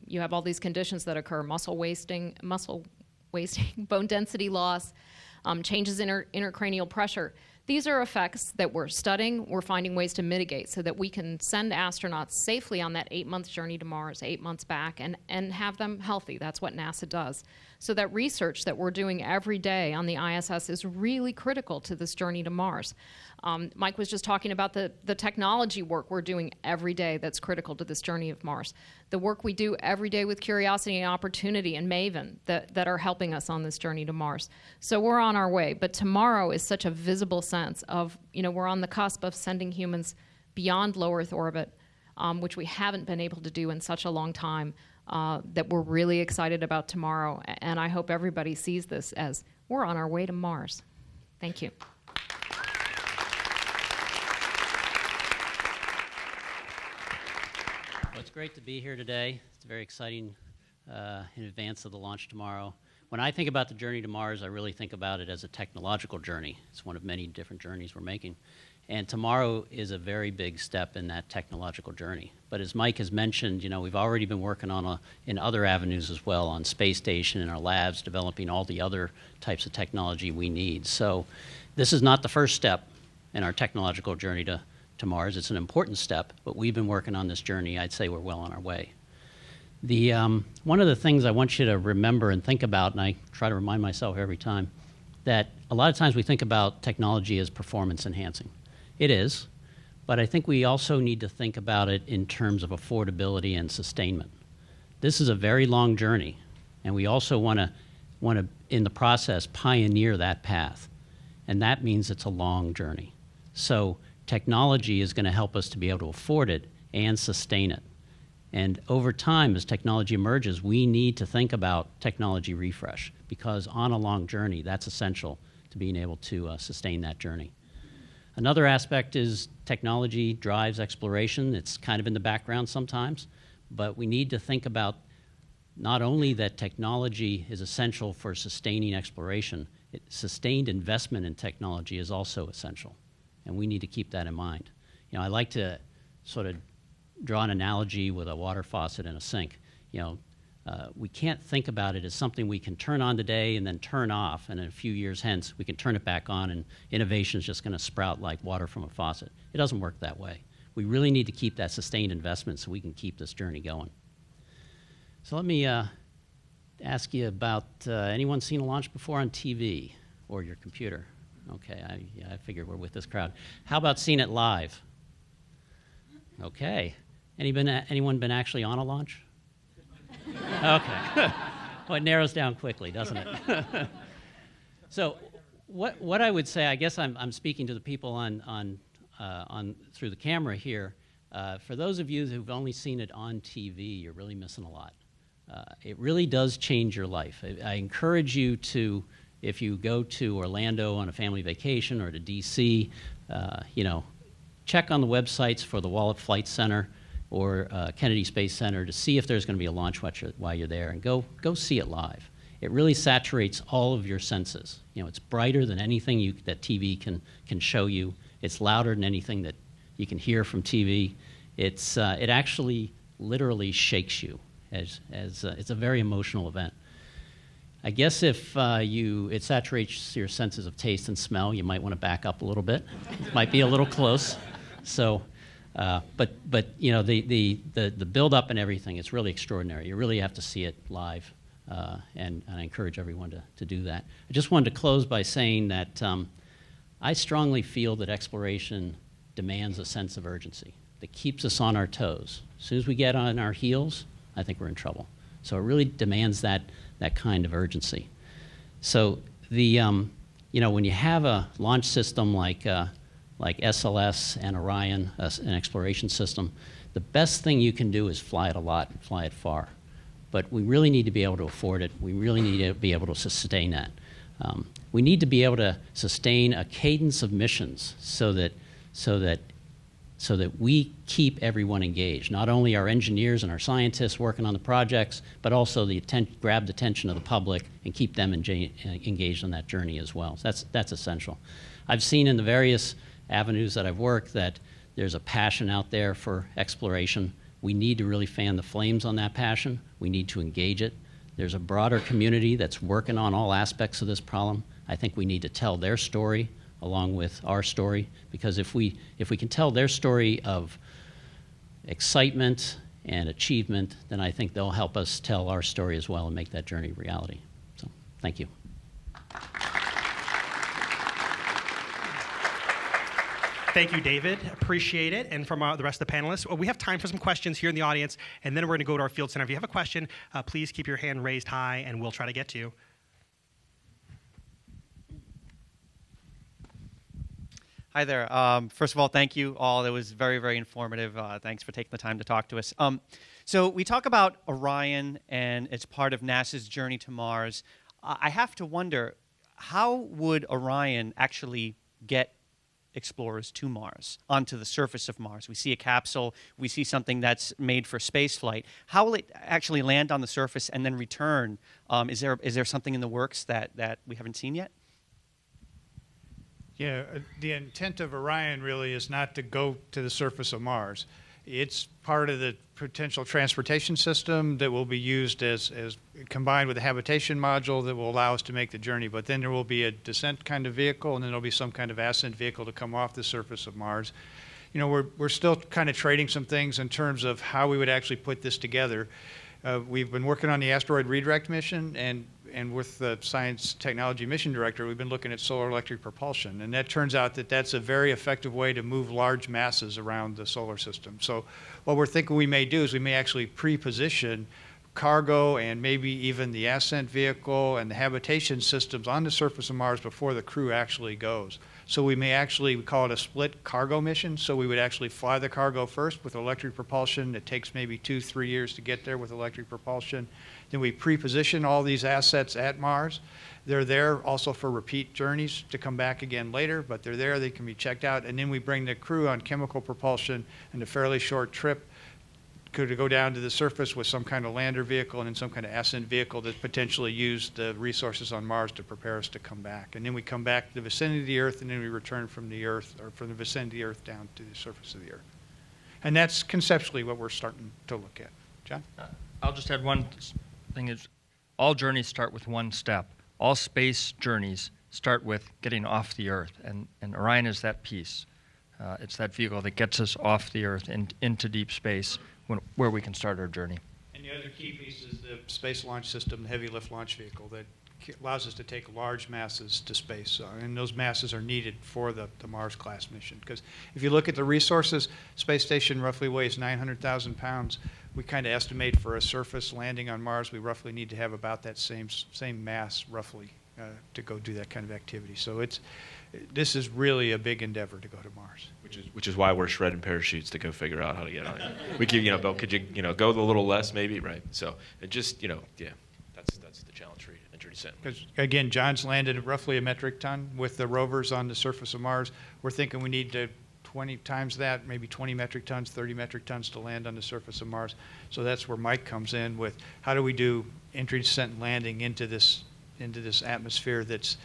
you have all these conditions that occur: muscle wasting, bone density loss, changes in intracranial pressure. These are effects that we're studying, we're finding ways to mitigate so that we can send astronauts safely on that 8-month journey to Mars, 8 months back, and have them healthy. That's what NASA does. So that research that we're doing every day on the ISS is really critical to this journey to Mars. Mike was just talking about the technology work we're doing every day that's critical to this journey of Mars. The work we do every day with Curiosity and Opportunity and Maven that are helping us on this journey to Mars. So we're on our way, but tomorrow is such a visible sense of, we're on the cusp of sending humans beyond low Earth orbit, which we haven't been able to do in such a long time, that we're really excited about tomorrow. And I hope everybody sees this as we're on our way to Mars. Thank you. Well, it's great to be here today. It's very exciting in advance of the launch tomorrow. When I think about the journey to Mars, I really think about it as a technological journey. It's one of many different journeys we're making. And tomorrow is a very big step in that technological journey. But as Mike has mentioned, we've already been working on in other avenues as well, on space station, in our labs, developing all the other types of technology we need. So this is not the first step in our technological journey to Mars. It's an important step, but we've been working on this journey. I'd say we're well on our way. One of the things I want you to remember and think about, and I try to remind myself every time, that a lot of times we think about technology as performance enhancing. It is, but I think we also need to think about it in terms of affordability and sustainment. This is a very long journey, and we also want to, in the process, pioneer that path. And that means it's a long journey. So technology is going to help us to be able to afford it and sustain it. And over time, as technology emerges, we need to think about technology refresh, because on a long journey, that's essential to being able to sustain that journey. Another aspect is technology drives exploration. It's kind of in the background sometimes, but we need to think about not only that technology is essential for sustaining exploration, sustained investment in technology is also essential, and we need to keep that in mind. You know, I like to sort of draw an analogy with a water faucet and a sink. You know, we can't think about it as something we can turn on today and then turn off, and in a few years hence we can turn it back on and innovation is just going to sprout like water from a faucet. It doesn't work that way. We really need to keep that sustained investment so we can keep this journey going. So let me ask you about, anyone seen a launch before on TV or your computer? Okay, I figure we're with this crowd. How about seeing it live? Okay. Anyone been actually on a launch? Okay. Well, it narrows down quickly, doesn't it? So what I would say, I guess I'm speaking to the people on through the camera here. For those of you who've only seen it on TV, you're really missing a lot. It really does change your life. I encourage you to, if you go to Orlando on a family vacation or to DC, you know, check on the websites for the Wallet Flight Center or Kennedy Space Center to see if there's going to be a launch while you're there, and go see it live. It really saturates all of your senses. You know, it's brighter than anything that TV can show you. It's louder than anything that you can hear from TV. It actually literally shakes you. It's a very emotional event. I guess if it saturates your senses of taste and smell, you might want to back up a little bit. It might be a little close. So, but you know, the build up and everything, it's really extraordinary. You really have to see it live, and I encourage everyone to do that. I just wanted to close by saying that I strongly feel that exploration demands a sense of urgency that keeps us on our toes. As soon as we get on our heels, I think we're in trouble. So it really demands that kind of urgency. So you know, when you have a launch system like SLS and Orion, an exploration system, the best thing you can do is fly it a lot and fly it far. But we really need to be able to afford it. We really need to be able to sustain that. We need to be able to sustain a cadence of missions so that we keep everyone engaged, not only our engineers and our scientists working on the projects, but also grab the attention of the public and keep them engaged on that journey as well. So that's essential. I've seen in the various avenues that I've worked that there's a passion out there for exploration. We need to really fan the flames on that passion. We need to engage it. There's a broader community that's working on all aspects of this problem. I think we need to tell their story along with our story, because if we can tell their story of excitement and achievement, then I think they'll help us tell our story as well and make that journey a reality. So, thank you. Thank you, David. Appreciate it. And from the rest of the panelists, we have time for some questions here in the audience, and then we're going to go to our field center. If you have a question, please keep your hand raised high, and we'll try to get to you. Hi there. First of all, thank you all. That was very, very informative. Thanks for taking the time to talk to us. So we talk about Orion, and it's part of NASA's journey to Mars. I have to wonder, how would Orion actually get explorers to Mars, onto the surface of Mars? We see a capsule, we see something that's made for space flight. How will it actually land on the surface and then return? Is there something in the works that we haven't seen yet? Yeah, the intent of Orion really is not to go to the surface of Mars. It's part of the potential transportation system that will be used as combined with a habitation module that will allow us to make the journey. But then there will be a descent kind of vehicle, and then there'll be some kind of ascent vehicle to come off the surface of Mars. You know, we're still kind of trading some things in terms of how we would actually put this together. We've been working on the asteroid redirect mission, and with the Science Technology Mission Director, we've been looking at solar electric propulsion. And that turns out that that's a very effective way to move large masses around the solar system. So what we're thinking we may do is we may actually pre-position cargo and maybe even the ascent vehicle and the habitation systems on the surface of Mars before the crew actually goes. So we may actually, we call it a split cargo mission. So we would actually fly the cargo first with electric propulsion. It takes maybe 2-3 years to get there with electric propulsion. Then we pre-position all these assets at Mars. They're there also for repeat journeys to come back again later, but they're there, they can be checked out. And then we bring the crew on chemical propulsion in a fairly short trip, could go down to the surface with some kind of lander vehicle and then some kind of ascent vehicle that potentially use the resources on Mars to prepare us to come back. And then we come back to the vicinity of the Earth, and then we return from the Earth, or from the vicinity of the Earth down to the surface of the Earth. And that's conceptually what we're starting to look at. John? I'll just add one thing is all journeys start with one step. All space journeys start with getting off the Earth, and Orion is that piece. It's that vehicle that gets us off the Earth and into deep space where we can start our journey. And the other key piece is the Space Launch System, the heavy lift launch vehicle that allows us to take large masses to space. And those masses are needed for the Mars class mission. Because if you look at the resources, space station roughly weighs 900,000 pounds. We kind of estimate for a surface landing on Mars, we roughly need to have about that same mass roughly to go do that kind of activity. So this is really a big endeavor to go to Mars. Which is why we're shredding parachutes to go figure out how to get on it. We could, Bill, could you, go a little less maybe, right? So it just, yeah, that's the challenge for you, entry descent. Because again, John's landed roughly a metric ton with the rovers on the surface of Mars. We're thinking we need to 20 times that, maybe 20 metric tons, 30 metric tons to land on the surface of Mars. So that's where Mike comes in with how do we do entry, descent, and landing into this atmosphere that's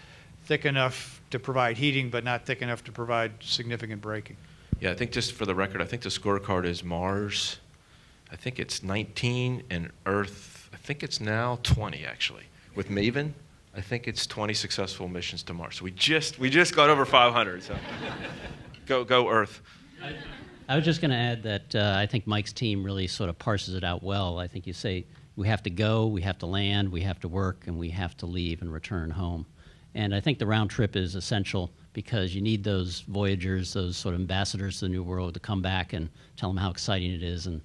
thick enough to provide heating, but not thick enough to provide significant braking. Yeah, I think just for the record, I think the scorecard is Mars. I think it's 19, and Earth, I think it's now 20 actually. With Maven, I think it's 20 successful missions to Mars. So we just got over 500. So go Earth. I was just going to add that I think Mike's team really sort of parses it out well. I think you say we have to go, we have to land, we have to work, and we have to leave and return home. And I think the round trip is essential because you need those voyagers, those sort of ambassadors to the New World to come back and tell them how exciting it is, and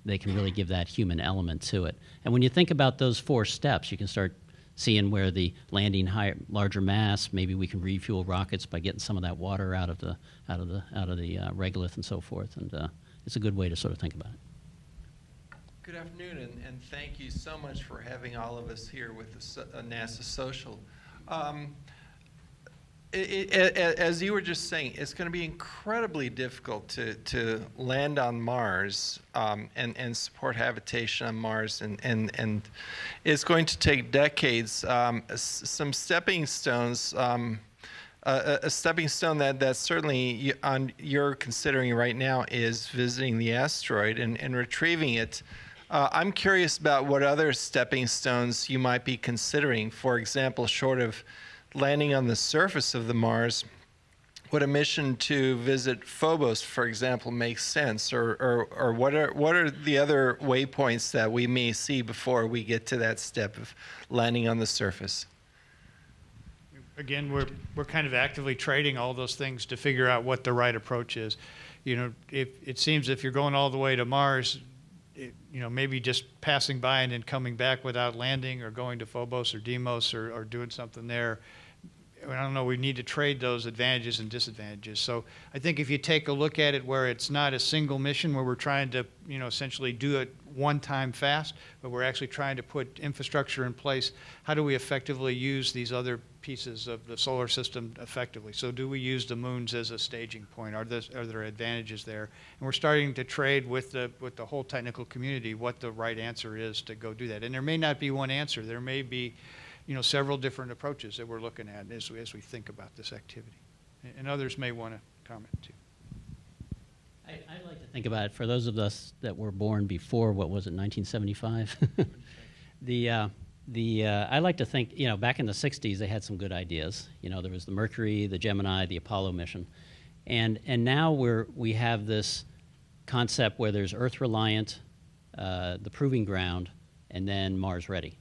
they can really give that human element to it. And when you think about those 4 steps, you can start seeing where the landing larger mass, maybe we can refuel rockets by getting some of that water out of the regolith and so forth. And it's a good way to sort of think about it. Good afternoon, and thank you so much for having all of us here with the NASA Social. As you were just saying, it's going to be incredibly difficult to land on Mars and support habitation on Mars, and it's going to take decades. Some stepping stones. A stepping stone that certainly you're considering right now is visiting the asteroid and retrieving it. I'm curious about what other stepping stones you might be considering. For example, short of landing on the surface of the Mars, would a mission to visit Phobos, for example, make sense? Or what are the other waypoints that we may see before we get to that step of landing on the surface? Again, we're kind of actively trading all those things to figure out what the right approach is. It seems if you're going all the way to Mars, maybe just passing by and then coming back without landing, or going to Phobos or Deimos or doing something there. I don't know, we need to trade those advantages and disadvantages. So I think if you take a look at it where it's not a single mission where we're trying to, essentially do it one time fast, but we're actually trying to put infrastructure in place, how do we effectively use these other pieces of the solar system effectively? So do we use the moons as a staging point? Are there advantages there? And we're starting to trade with the whole technical community what the right answer is to go do that. And there may not be one answer. There may be several different approaches that we're looking at as we think about this activity. And others may want to comment too. I like to think about it for those of us that were born before, what was it, 1975? I like to think, back in the 60s, they had some good ideas. There was the Mercury, the Gemini, the Apollo mission. And now we have this concept where there's Earth-reliant, the proving ground, and then Mars-ready.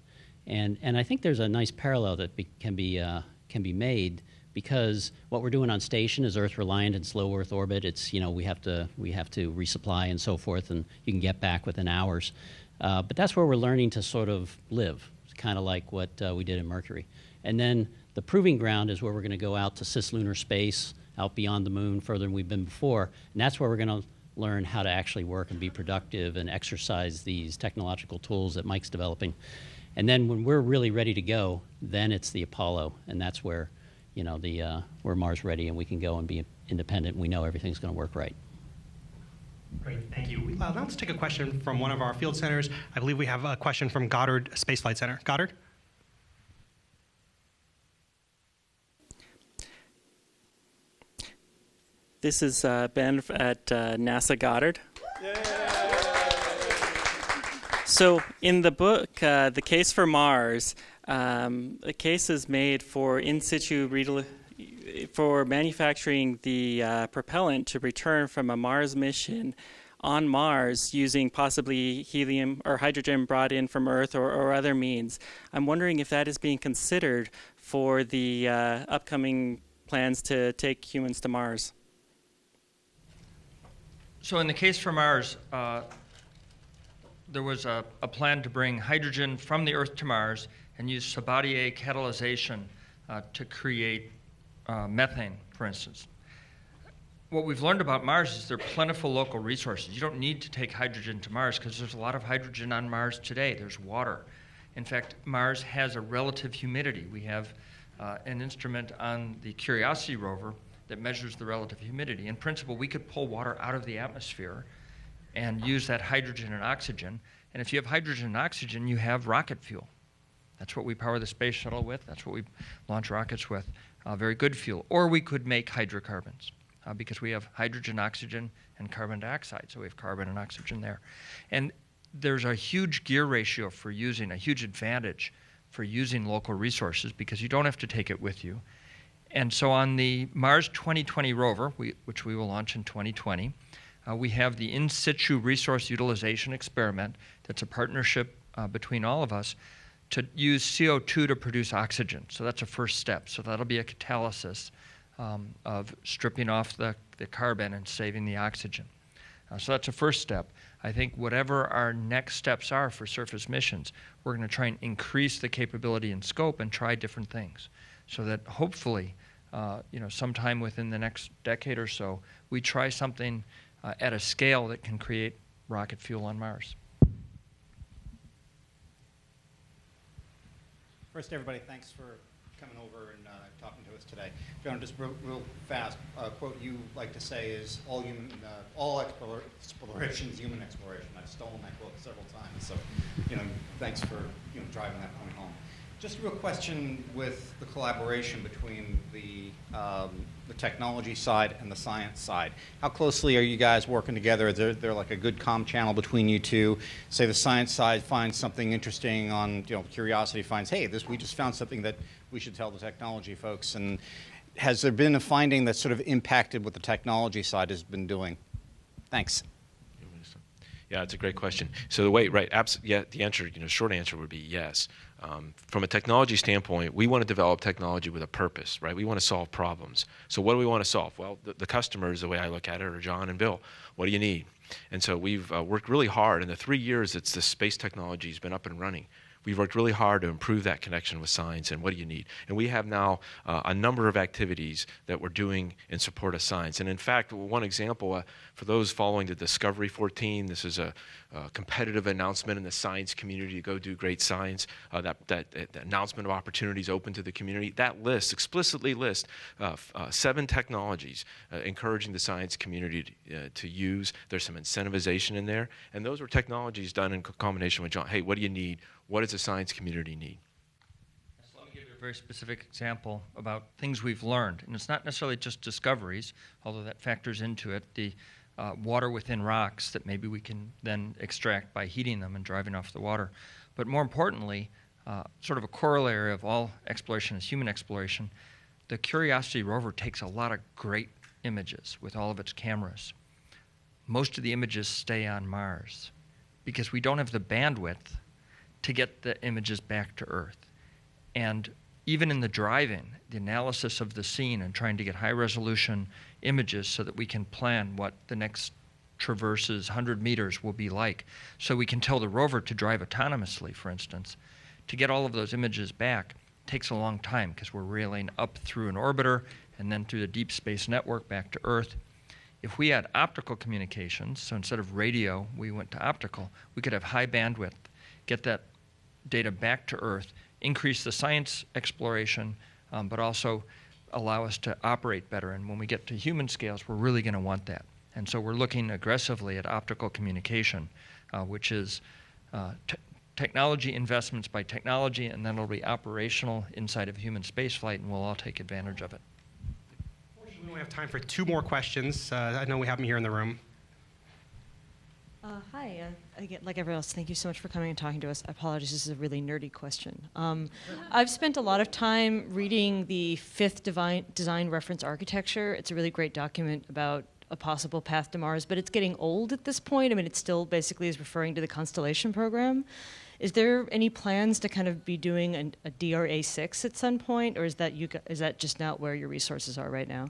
And I think there's a nice parallel that can be made, because what we're doing on station is Earth-reliant and slow Earth orbit. It's we have to resupply and so forth, and you can get back within hours. But that's where we're learning to sort of live. It's kind of like what we did in Mercury. And then the proving ground is where we're going to go out to cislunar space, out beyond the moon, further than we've been before. And that's where we're going to learn how to actually work and be productive and exercise these technological tools that Mike's developing. And then when we're really ready to go, then it's the Apollo, and that's where, we're Mars ready and we can go and be independent. And we know everything's going to work right. Great, thank you. Now let's take a question from one of our field centers. I believe we have a question from Goddard Space Flight Center. Goddard? This is Ben at NASA Goddard. So in the book, The Case for Mars, the case is made for in situ for manufacturing the propellant to return from a Mars mission on Mars using possibly helium or hydrogen brought in from Earth or other means. I'm wondering if that is being considered for the upcoming plans to take humans to Mars. So in the case for Mars, there was a plan to bring hydrogen from the Earth to Mars and use Sabatier catalyzation to create methane, for instance. What we've learned about Mars is there are plentiful local resources. You don't need to take hydrogen to Mars because there's a lot of hydrogen on Mars today. There's water. In fact, Mars has a relative humidity. We have an instrument on the Curiosity rover that measures the relative humidity. In principle, we could pull water out of the atmosphere and use that hydrogen and oxygen. And if you have hydrogen and oxygen, you have rocket fuel. That's what we power the space shuttle with. That's what we launch rockets with. Very good fuel. Or we could make hydrocarbons because we have hydrogen, oxygen, and carbon dioxide. So we have carbon and oxygen there. And there's a huge gear ratio for using, a huge advantage for using local resources because you don't have to take it with you. And so on the Mars 2020 rover, which we will launch in 2020, we have the in situ resource utilization experiment that's a partnership between all of us to use CO2 to produce oxygen. So that's a first step. So that'll be a catalysis of stripping off the carbon and saving the oxygen. So that's a first step. I think whatever our next steps are for surface missions, we're going to try and increase the capability and scope and try different things so that hopefully, sometime within the next decade or so, we try something at a scale that can create rocket fuel on Mars. First, everybody, thanks for coming over and talking to us today. John, just real fast, a quote you like to say is, all exploration is human exploration. I've stolen that quote several times, so thanks for driving that point home. Just a real question with the collaboration between the technology side and the science side. How closely are you guys working together? Is there like a good comm channel between you two? Say the science side finds something interesting on, Curiosity finds, hey, we just found something that we should tell the technology folks. And has there been a finding that's sort of impacted what the technology side has been doing? Thanks. Yeah, it's a great question. So the answer, short answer would be yes. From a technology standpoint, we want to develop technology with a purpose, right? We want to solve problems. So what do we want to solve? Well, the customers, the way I look at it, are John and Bill. What do you need? And so we've worked really hard. In the 3 years that the space technology has been up and running, we've worked really hard to improve that connection with science and what do you need. And we have now a number of activities that we're doing in support of science. And in fact, one example, for those following the Discovery 14, this is a competitive announcement in the science community to go do great science. That announcement of opportunities open to the community. That explicitly lists 7 technologies encouraging the science community to use. There's some incentivization in there. And those were technologies done in combination with John. Hey, what do you need? What does the science community need? So let me give you a very specific example about things we've learned. And it's not necessarily just discoveries, although that factors into it. The water within rocks that maybe we can then extract by heating them and driving off the water. But more importantly, sort of a corollary of all exploration is human exploration. The Curiosity rover takes a lot of great images with all of its cameras. Most of the images stay on Mars because we don't have the bandwidth to get the images back to Earth. And even in the driving, the analysis of the scene and trying to get high-resolution images so that we can plan what the next traverses 100 meters will be like. So we can tell the rover to drive autonomously, for instance. To get all of those images back takes a long time because we're railing up through an orbiter and then through the deep space network back to Earth. If we had optical communications, so instead of radio, we went to optical, we could have high bandwidth, get that data back to Earth, increase the science exploration, but also allow us to operate better. And when we get to human scales, we're really going to want that. And so we're looking aggressively at optical communication, which is technology investments by technology, and then it'll be operational inside of human spaceflight, and we'll all take advantage of it. We only have time for 2 more questions. I know we have them here in the room. Hi, again, like everyone else, thank you so much for coming and talking to us. I apologize, this is a really nerdy question. I've spent a lot of time reading the 5th Design Reference Architecture. It's a really great document about a possible path to Mars, but it's getting old at this point. I mean, it still basically is referring to the Constellation program. Is there any plans to kind of be doing a DRA6 at some point, or is that just not where your resources are right now?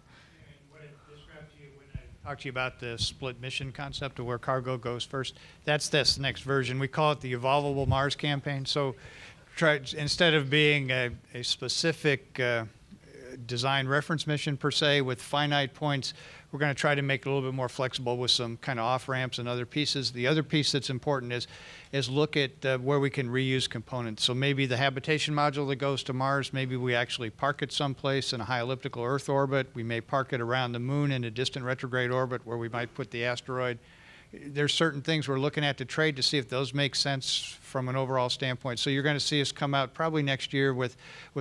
Talk to you about the split mission concept of where cargo goes first. That's this next version. We call it the Evolvable Mars Campaign. So instead of being a specific design reference mission per se with finite points, we're going to try to make it a little bit more flexible with some kind of off-ramps and other pieces. The other piece that's important is look at where we can reuse components. So maybe the habitation module that goes to Mars, maybe we actually park it someplace in a high elliptical Earth orbit. We may park it around the moon in a distant retrograde orbit where we might put the asteroid. There's certain things we're looking at to trade to see if those make sense from an overall standpoint. So you're going to see us come out probably next year with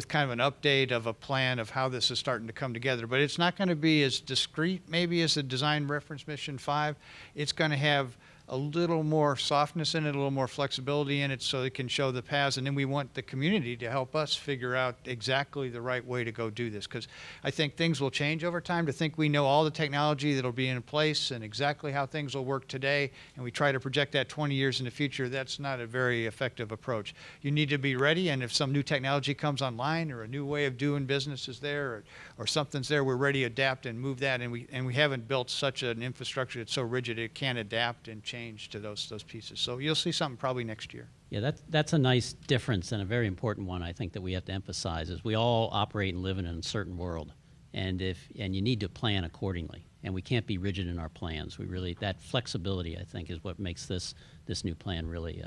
kind of an update of a plan of how this is starting to come together. But it's not going to be as discrete maybe as the Design Reference Mission 5. It's going to have a little more softness in it, a little more flexibility in it so it can show the paths. And then we want the community to help us figure out exactly the right way to go do this. Because I think things will change over time. To think we know all the technology that will be in place and exactly how things will work today, and we try to project that 20 years in the future, that's not a very effective approach. You need to be ready, and if some new technology comes online or a new way of doing business is there or something's there, we're ready to adapt and move that. And we haven't built such an infrastructure that's so rigid it can't adapt and change to those pieces. So you'll see something probably next year. Yeah, that's a nice difference and a very important one, I think, that we have to emphasize is we all operate and live in an uncertain world, and you need to plan accordingly, and we can't be rigid in our plans. That flexibility, I think, is what makes this new plan really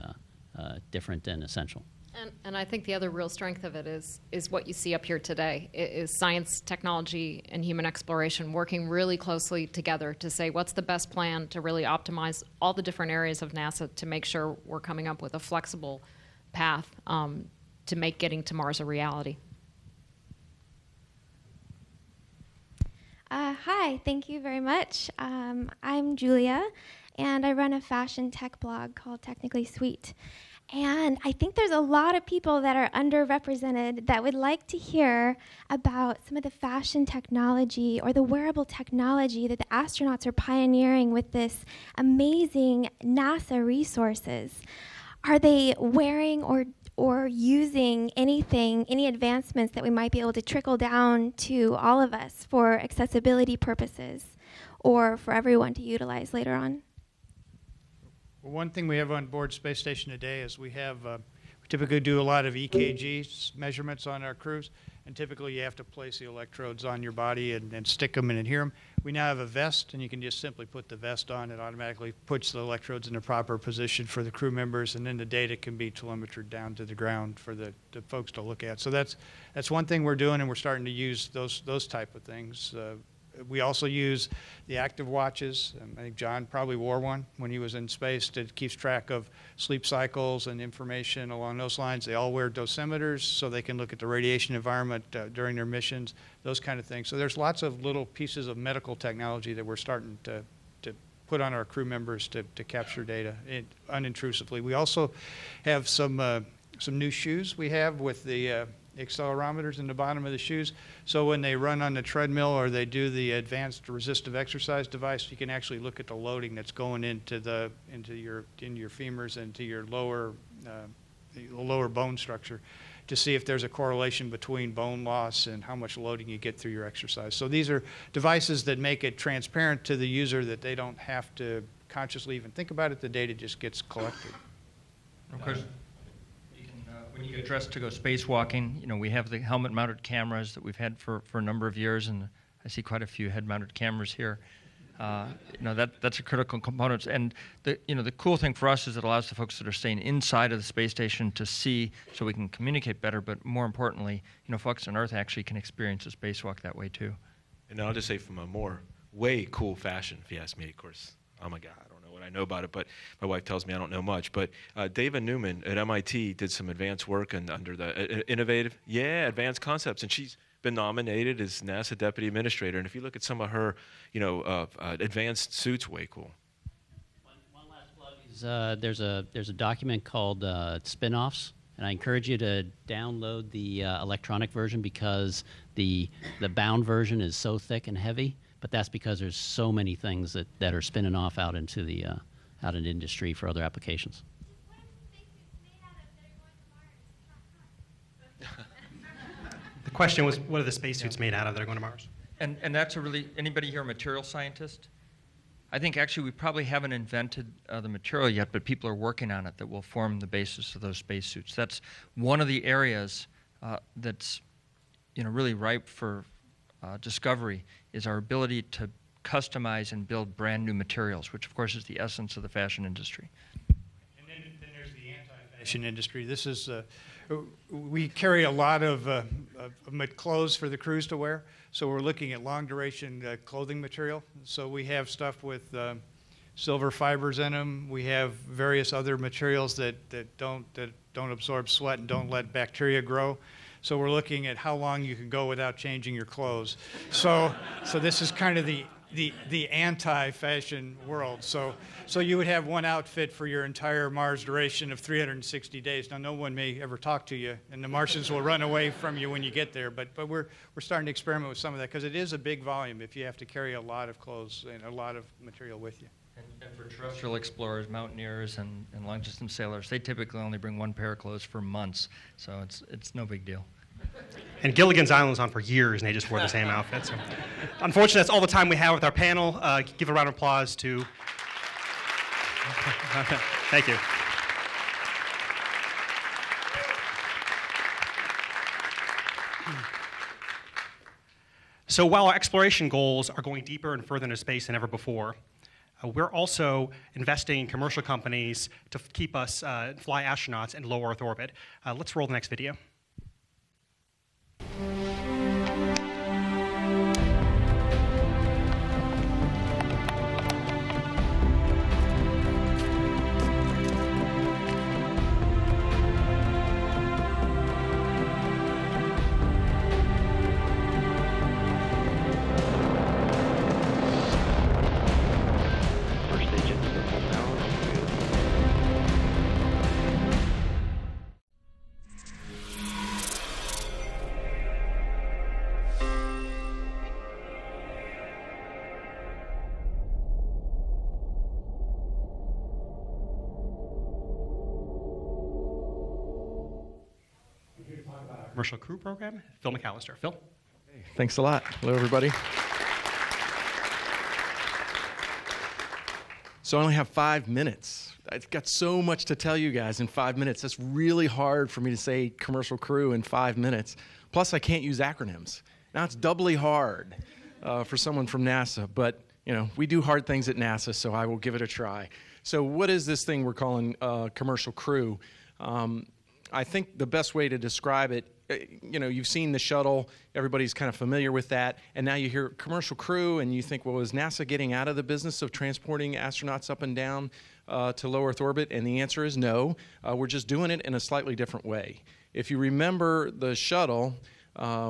different and essential. And I think the other real strength of it is what you see up here today. It is science, technology, and human exploration working really closely together to say what's the best plan to really optimize all the different areas of NASA to make sure we're coming up with a flexible path to make getting to Mars a reality. Hi, thank you very much. I'm Julia, and I run a fashion tech blog called Technically Sweet. And I think there's a lot of people that are underrepresented that would like to hear about some of the fashion technology or the wearable technology that the astronauts are pioneering with this amazing NASA resources. Are they wearing or using anything, any advancements that we might be able to trickle down to all of us for accessibility purposes or for everyone to utilize later on? Well, one thing we have on board Space Station today is we typically do a lot of EKG measurements on our crews, and typically you have to place the electrodes on your body and stick them in and hear them. We now have a vest, and you can just simply put the vest on. It automatically puts the electrodes in the proper position for the crew members, and then the data can be telemetred down to the ground for the folks to look at. So that's one thing we're doing, and we're starting to use those type of things. We also use the active watches. I think John probably wore one when he was in space that keeps track of sleep cycles and information along those lines. They all wear dosimeters so they can look at the radiation environment during their missions, those kind of things. So there's lots of little pieces of medical technology that we're starting to put on our crew members to capture data unintrusively. We also have some new shoes we have with the accelerometers in the bottom of the shoes. So when they run on the treadmill or they do the advanced resistive exercise device, you can actually look at the loading that's going into your femurs and to your lower bone structure to see if there's a correlation between bone loss and how much loading you get through your exercise. So these are devices that make it transparent to the user that they don't have to consciously even think about it. The data just gets collected. Of course. When you get dressed to go spacewalking, we have the helmet-mounted cameras that we've had for a number of years, and I see quite a few head-mounted cameras here. That's a critical component. And the cool thing for us is it allows the folks that are staying inside of the space station to see, so we can communicate better. But more importantly, folks on Earth actually can experience a spacewalk that way too. And I'll just say from a more way cool fashion, if you ask me. Of course, I'm a guy. I don't know what I know about it, but my wife tells me I don't know much. But Dava Newman at MIT did some advanced work under the advanced concepts, and she's been nominated as NASA Deputy Administrator. And if you look at some of her, advanced suits, way cool. One last plug is there's a document called Spin-Offs, and I encourage you to download the electronic version because the bound version is so thick and heavy. But that's because there's so many things that are spinning off out into the out in industry for other applications. The question was, what are the spacesuits made out of that are going to Mars? And that's anybody here a material scientist? I think actually we probably haven't invented the material yet, but people are working on it that will form the basis of those spacesuits. That's one of the areas that's really ripe for discovery, is our ability to customize and build brand new materials, which of course is the essence of the fashion industry. And then there's the anti-fashion industry. This is, we carry a lot of clothes for the crews to wear, so we're looking at long duration clothing material. So we have stuff with silver fibers in them. We have various other materials that don't absorb sweat and don't let bacteria grow. So we're looking at how long you can go without changing your clothes. So this is kind of the anti-fashion world. So you would have one outfit for your entire Mars duration of 360 days. Now, no one may ever talk to you, and the Martians will run away from you when you get there. But we're starting to experiment with some of that because it is a big volume if you have to carry a lot of clothes and a lot of material with you. And for terrestrial explorers, mountaineers, and long-distance sailors, they typically only bring one pair of clothes for months, so it's no big deal. And Gilligan's Island was on for years, and they just wore the same outfit. So, unfortunately, that's all the time we have with our panel. Give a round of applause to... Thank you. So while our exploration goals are going deeper and further into space than ever before, we're also investing in commercial companies to keep us fly astronauts in low Earth orbit. Let's roll the next video. Commercial crew program, Phil McAllister. Phil? Hey, thanks a lot. Hello, everybody. So I only have 5 minutes. I've got so much to tell you guys in 5 minutes. That's really hard for me to say commercial crew in 5 minutes. Plus, I can't use acronyms. Now it's doubly hard for someone from NASA, but we do hard things at NASA, so I will give it a try. So what is this thing we're calling commercial crew? I think the best way to describe it, you've seen the shuttle, everybody's kind of familiar with that, and now you hear commercial crew and you think, well, is NASA getting out of the business of transporting astronauts up and down to low Earth orbit? And the answer is no. We're just doing it in a slightly different way. If you remember the shuttle,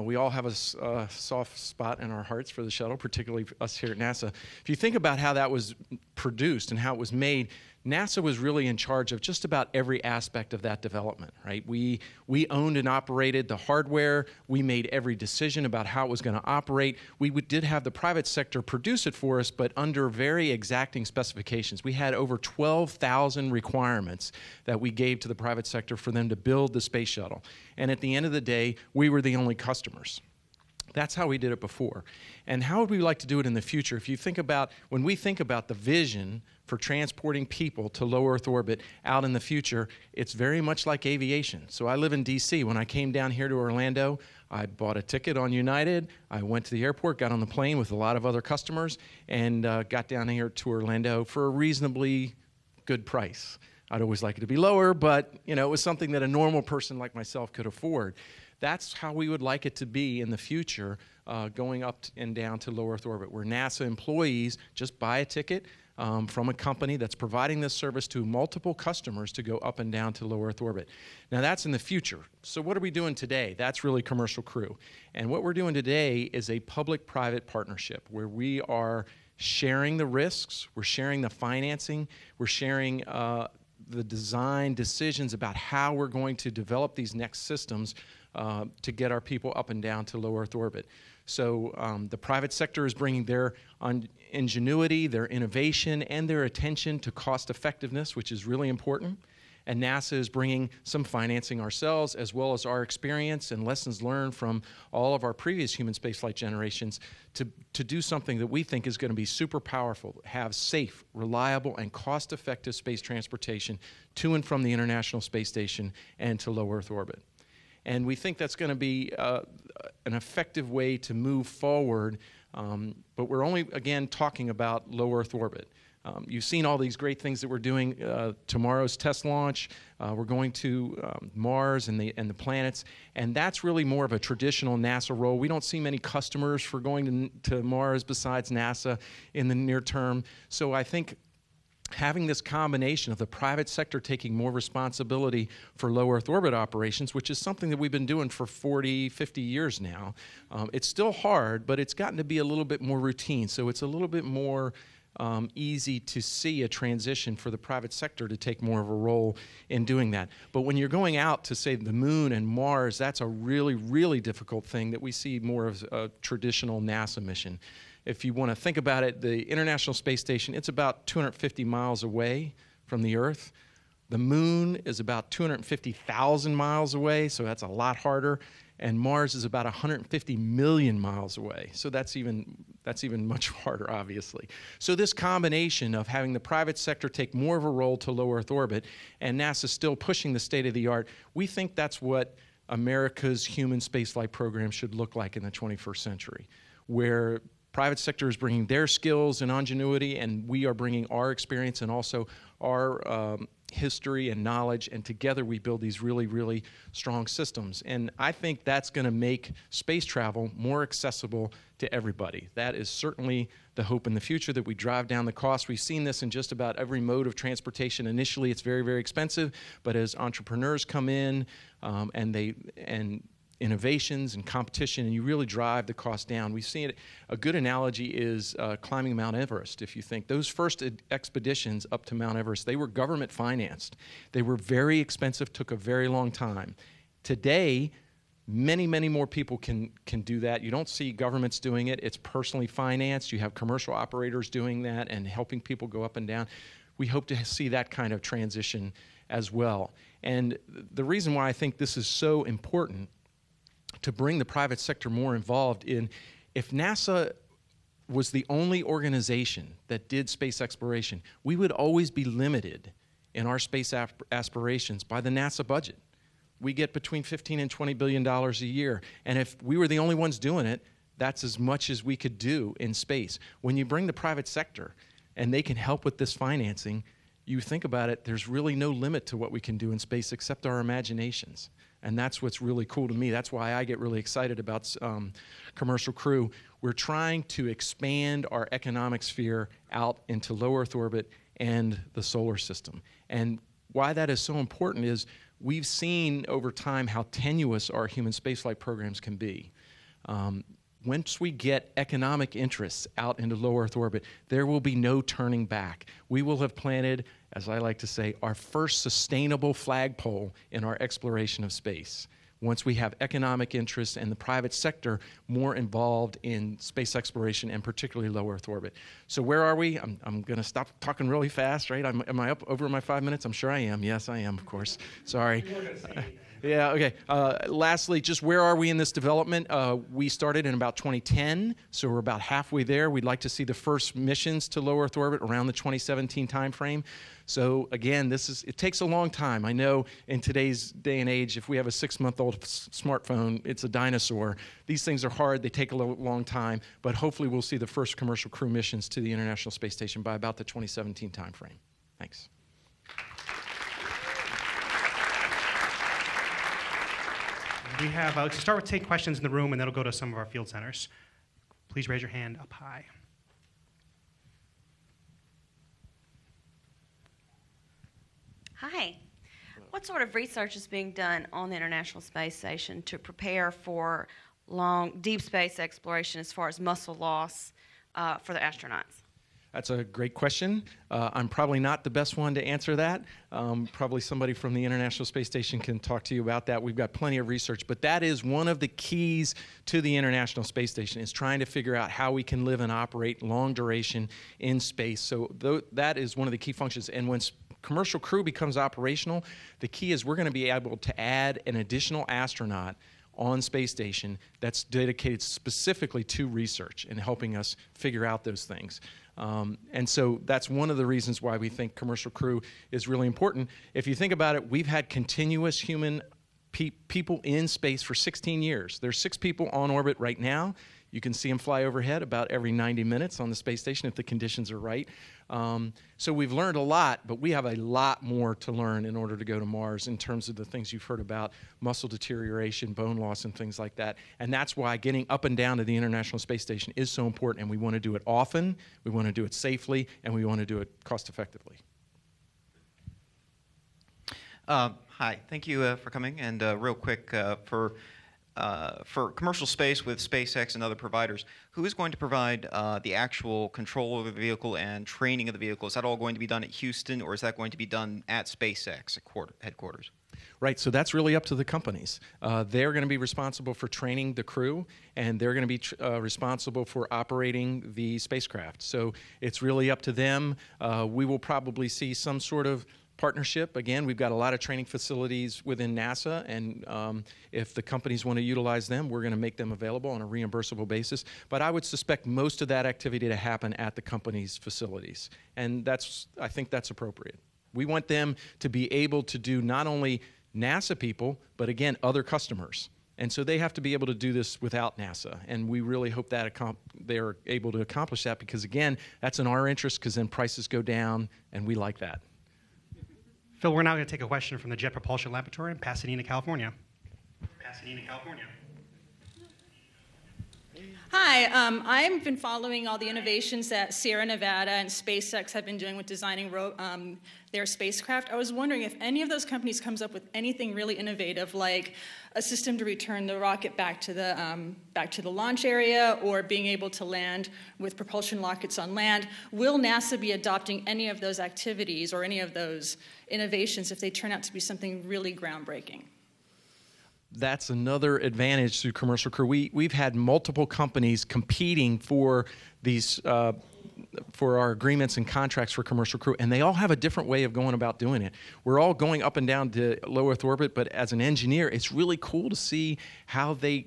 we all have a soft spot in our hearts for the shuttle, particularly us here at NASA. If you think about how that was produced and how it was made, NASA was really in charge of just about every aspect of that development, right? We owned and operated the hardware. We made every decision about how it was going to operate. We did have the private sector produce it for us, but under very exacting specifications. We had over 12,000 requirements that we gave to the private sector for them to build the space shuttle. And at the end of the day, we were the only customers. That's how we did it before. And how would we like to do it in the future? If you think about, when we think about the vision for transporting people to low Earth orbit out in the future, it's very much like aviation. So I live in DC. When I came down here to Orlando, I bought a ticket on United. I went to the airport, got on the plane with a lot of other customers, and got down here to Orlando for a reasonably good price. I'd always like it to be lower, but it was something that a normal person like myself could afford. That's how we would like it to be in the future, going up and down to low Earth orbit, where NASA employees just buy a ticket from a company that's providing this service to multiple customers to go up and down to low Earth orbit. Now that's in the future. So what are we doing today? That's really Commercial Crew. And what we're doing today is a public-private partnership where we are sharing the risks, we're sharing the financing, we're sharing the design decisions about how we're going to develop these next systems to get our people up and down to low Earth orbit. So the private sector is bringing their ingenuity, their innovation, and their attention to cost effectiveness, which is really important. And NASA is bringing some financing ourselves, as well as our experience and lessons learned from all of our previous human spaceflight generations to do something that we think is going to be super powerful, have safe, reliable, and cost-effective space transportation to and from the International Space Station and to low Earth orbit. And we think that's going to be an effective way to move forward, but we're only, again, talking about low Earth orbit. You've seen all these great things that we're doing. Tomorrow's test launch, we're going to Mars and the planets, and that's really more of a traditional NASA role. We don't see many customers for going to Mars besides NASA in the near term. So I think having this combination of the private sector taking more responsibility for low Earth orbit operations, which is something that we've been doing for 40, 50 years now. It's still hard, but it's gotten to be a little bit more routine, so it's a little bit more easy to see a transition for the private sector to take more of a role in doing that. But when you're going out to, say, the moon and Mars, that's a really, really difficult thing that we see more of a traditional NASA mission. If you want to think about it, the International Space Station, it's about 250 miles away from the Earth. The moon is about 250,000 miles away, so that's a lot harder. And Mars is about 150 million miles away, so that's even much harder, obviously. So this combination of having the private sector take more of a role to low Earth orbit and NASA still pushing the state of the art, we think that's what America's human spaceflight program should look like in the 21st century, where private sector is bringing their skills and ingenuity, and we are bringing our experience and also our history and knowledge, and together we build these really, really strong systems. And I think that's going to make space travel more accessible to everybody. That is certainly the hope in the future, that we drive down the cost. We've seen this in just about every mode of transportation. Initially, it's very, very expensive, but as entrepreneurs come in and innovations and competition, and you really drive the cost down. We've seen it. A good analogy is climbing Mount Everest. If you think those first expeditions up to Mount Everest, they were government financed. They were very expensive, took a very long time. Today, many, many more people can do that. You don't see governments doing it. It's personally financed. You have commercial operators doing that and helping people go up and down. We hope to see that kind of transition as well. And the reason why I think this is so important to bring the private sector more involved in, if NASA was the only organization that did space exploration, we would always be limited in our space aspirations by the NASA budget. We get between $15 and $20 billion a year, and if we were the only ones doing it, that's as much as we could do in space. When you bring the private sector and they can help with this financing, you think about it, there's really no limit to what we can do in space except our imaginations. And that's what's really cool to me. That's why I get really excited about Commercial Crew. We're trying to expand our economic sphere out into low Earth orbit and the solar system. And why that is so important is we've seen over time how tenuous our human spaceflight programs can be. Once we get economic interests out into low Earth orbit, there will be no turning back. We will have planted, as I like to say, our first sustainable flagpole in our exploration of space. Once we have economic interests and the private sector more involved in space exploration and particularly low Earth orbit. So where are we? I'm going to stop talking really fast, right? Am I up over my 5 minutes? I'm sure I am. Yes, I am, of course. Sorry. Yeah, okay. Lastly, just where are we in this development? We started in about 2010, so we're about halfway there. We'd like to see the first missions to low Earth orbit around the 2017 timeframe. So again, it takes a long time. I know in today's day and age, if we have a 6-month-old smartphone, it's a dinosaur. These things are hard. They take a long time, but hopefully we'll see the first Commercial Crew missions to the International Space Station by about the 2017 timeframe. Thanks. We have, let's start with take questions in the room, and then we'll go to some of our field centers. Please raise your hand up high. Hi. What sort of research is being done on the International Space Station to prepare for long, deep space exploration as far as muscle loss for the astronauts? That's a great question. I'm probably not the best one to answer that. Probably somebody from the International Space Station can talk to you about that. We've got plenty of research, but that is one of the keys to the International Space Station, is trying to figure out how we can live and operate long duration in space. So that is one of the key functions. And when commercial crew becomes operational, the key is we're going to be able to add an additional astronaut on space station that's dedicated specifically to research and helping us figure out those things. And so that's one of the reasons why we think commercial crew is really important. If you think about it, we've had continuous human people in space for 16 years. There's 6 people on orbit right now. You can see them fly overhead about every 90 minutes on the space station if the conditions are right. So we've learned a lot, but we have a lot more to learn in order to go to Mars in terms of the things you've heard about, muscle deterioration, bone loss, and things like that. And that's why getting up and down to the International Space Station is so important, and we want to do it often, we want to do it safely, and we want to do it cost effectively. Hi, thank you for coming. And real quick, for commercial space with SpaceX and other providers, who is going to provide the actual control of the vehicle and training of the vehicle? Is that all going to be done at Houston, or is that going to be done at SpaceX headquarters? Right, so that's really up to the companies. They're going to be responsible for training the crew, and they're going to be responsible for operating the spacecraft. So it's really up to them. We will probably see some sort of partnership. Again, we've got a lot of training facilities within NASA, and if the companies want to utilize them, we're going to make them available on a reimbursable basis. But I would suspect most of that activity to happen at the company's facilities, and I think that's appropriate. We want them to be able to do not only NASA people, but again, other customers. And so they have to be able to do this without NASA, and we really hope that they're able to accomplish that, because again, that's in our interest, because then prices go down, and we like that. Phil, we're now going to take a question from the Jet Propulsion Laboratory in Pasadena, California. Pasadena, California. Hi, I've been following all the innovations that Sierra Nevada and SpaceX have been doing with designing their spacecraft. I was wondering if any of those companies comes up with anything really innovative, like a system to return the rocket back to the launch area, or being able to land with propulsion rockets on land. Will NASA be adopting any of those activities or any of those innovations if they turn out to be something really groundbreaking? That's another advantage to commercial crew. We've had multiple companies competing for these for our agreements and contracts for commercial crew, and they all have a different way of going about doing it. We're all going up and down to low Earth orbit, but as an engineer, it's really cool to see how the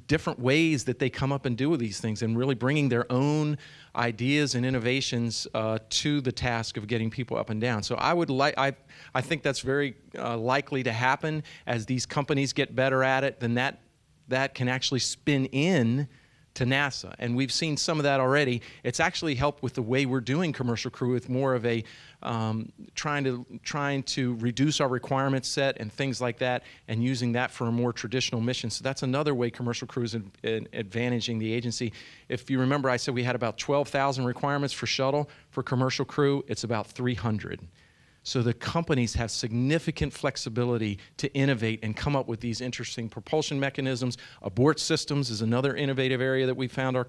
different ways that they come up and do these things, and really bringing their own ideas and innovations to the task of getting people up and down. So I think that's very likely to happen. As these companies get better at it, then that can actually spin in to NASA, and we've seen some of that already. It's actually helped with the way we're doing commercial crew, with more of a trying to reduce our requirement set and things like that, and using that for a more traditional mission. So that's another way commercial crew is advantaging the agency. If you remember, I said we had about 12,000 requirements for shuttle. For commercial crew, it's about 300. So the companies have significant flexibility to innovate and come up with these interesting propulsion mechanisms. Abort systems is another innovative area that we found our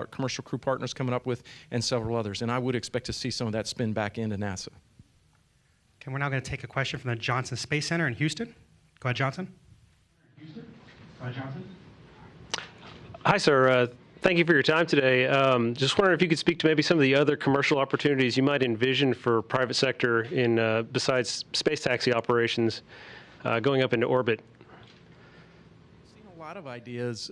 commercial crew partners coming up with, and several others. And I would expect to see some of that spin back into NASA. Okay, we're now going to take a question from the Johnson Space Center in Houston. Go ahead, Johnson. Hi, sir. Thank you for your time today. Just wondering if you could speak to maybe some of the other commercial opportunities you might envision for private sector in besides space taxi operations going up into orbit. I've seen a lot of ideas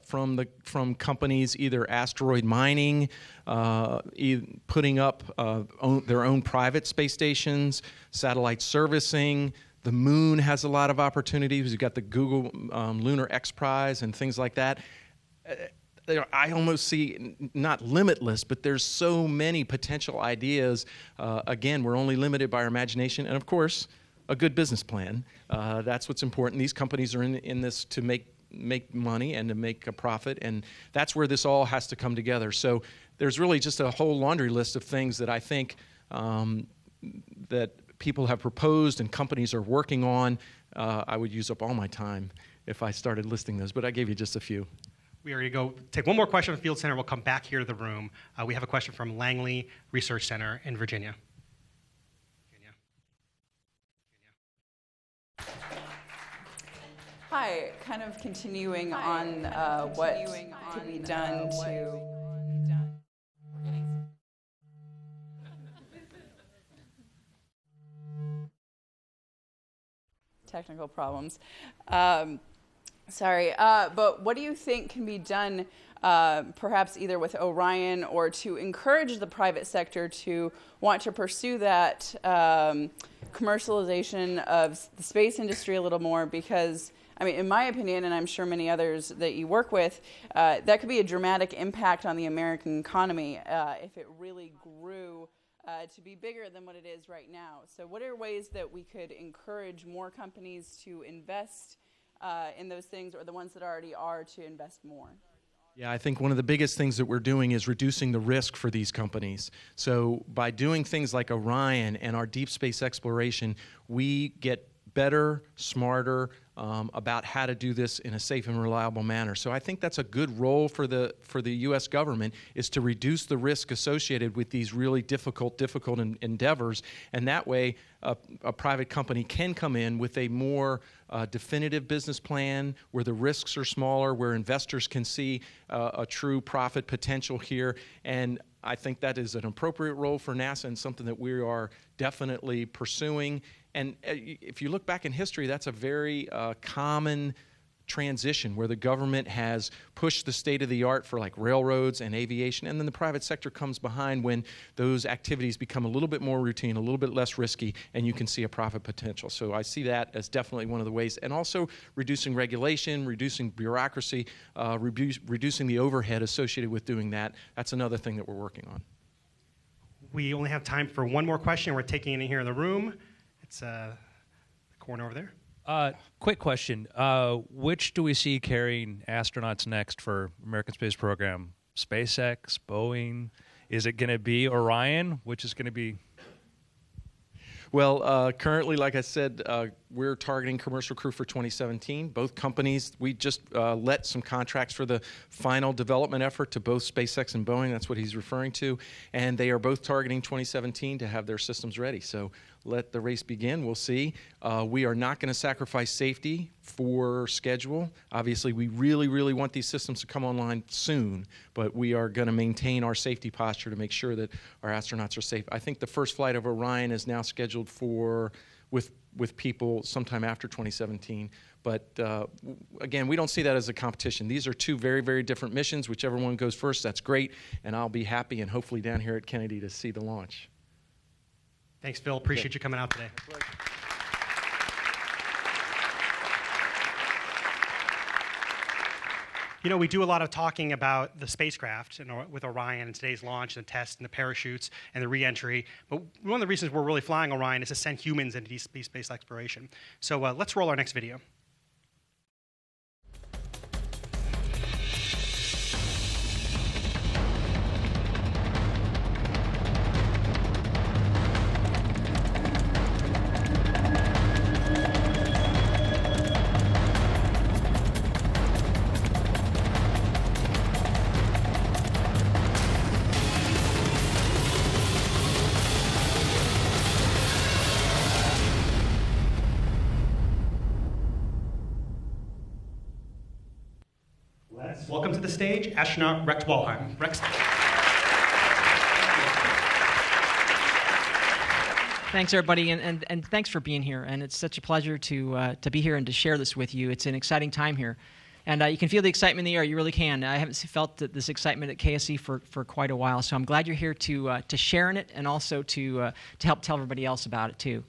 from companies, either asteroid mining, putting up their own private space stations, satellite servicing. The moon has a lot of opportunities. You've got the Google Lunar X Prize and things like that. I almost see not limitless, but there's so many potential ideas. Again, we're only limited by our imagination, and of course, a good business plan. That's what's important. These companies are in this to make money and to make a profit, and that's where this all has to come together. So there's really just a whole laundry list of things that I think that people have proposed and companies are working on. I would use up all my time if I started listing those, but I gave you just a few. We are going to go take one more question from the Field Center. We'll come back here to the room. We have a question from Langley Research Center in Virginia. Hi, kind of continuing on what could be done to... Technical problems. Sorry, but what do you think can be done perhaps either with Orion or to encourage the private sector to want to pursue that commercialization of the space industry a little more? Because, I mean, in my opinion, and I'm sure many others that you work with, that could be a dramatic impact on the American economy if it really grew to be bigger than what it is right now. So what are ways that we could encourage more companies to invest in those things, or the ones that already are to invest more? Yeah, I think one of the biggest things that we're doing is reducing the risk for these companies. So by doing things like Orion and our deep space exploration, we get better, smarter about how to do this in a safe and reliable manner. So I think that's a good role for the U.S. government, is to reduce the risk associated with these really difficult endeavors, and that way a private company can come in with a more definitive business plan where the risks are smaller, where investors can see a true profit potential here. And I think that is an appropriate role for NASA and something that we are definitely pursuing. And if you look back in history, that's a very common transition where the government has pushed the state of the art for like railroads and aviation, and then the private sector comes behind when those activities become a little bit more routine, a little bit less risky, and you can see a profit potential. So I see that as definitely one of the ways, and also reducing regulation, reducing bureaucracy, reducing the overhead associated with doing that. That's another thing that we're working on. We only have time for one more question. We're taking it in here in the room. It's the corner over there. Quick question. Which do we see carrying astronauts next for American Space Program? SpaceX, Boeing? Is it going to be Orion? Which is going to be... Well, currently, like I said, we're targeting commercial crew for 2017. Both companies, we just let some contracts for the final development effort to both SpaceX and Boeing. That's what he's referring to. And they are both targeting 2017 to have their systems ready. So let the race begin. We'll see. We are not going to sacrifice safety for schedule. Obviously, we really, really want these systems to come online soon, but we are going to maintain our safety posture to make sure that our astronauts are safe. I think the first flight of Orion is now scheduled for with people sometime after 2017. But again, we don't see that as a competition. These are two very, very different missions. Whichever one goes first, that's great, and I'll be happy and hopefully down here at Kennedy to see the launch. Thanks, Phil. Appreciate you coming out today. You know, we do a lot of talking about the spacecraft with Orion and today's launch and the test and the parachutes and the re-entry. But one of the reasons we're really flying Orion is to send humans into deep space exploration. So let's roll our next video. Welcome to the stage, astronaut Rex Walheim. Rex. Thanks, everybody, and thanks for being here. And it's such a pleasure to be here and to share this with you. It's an exciting time here. And you can feel the excitement in the air. You really can. I haven't felt this excitement at KSC for quite a while. So I'm glad you're here to share in it and also to help tell everybody else about it, too.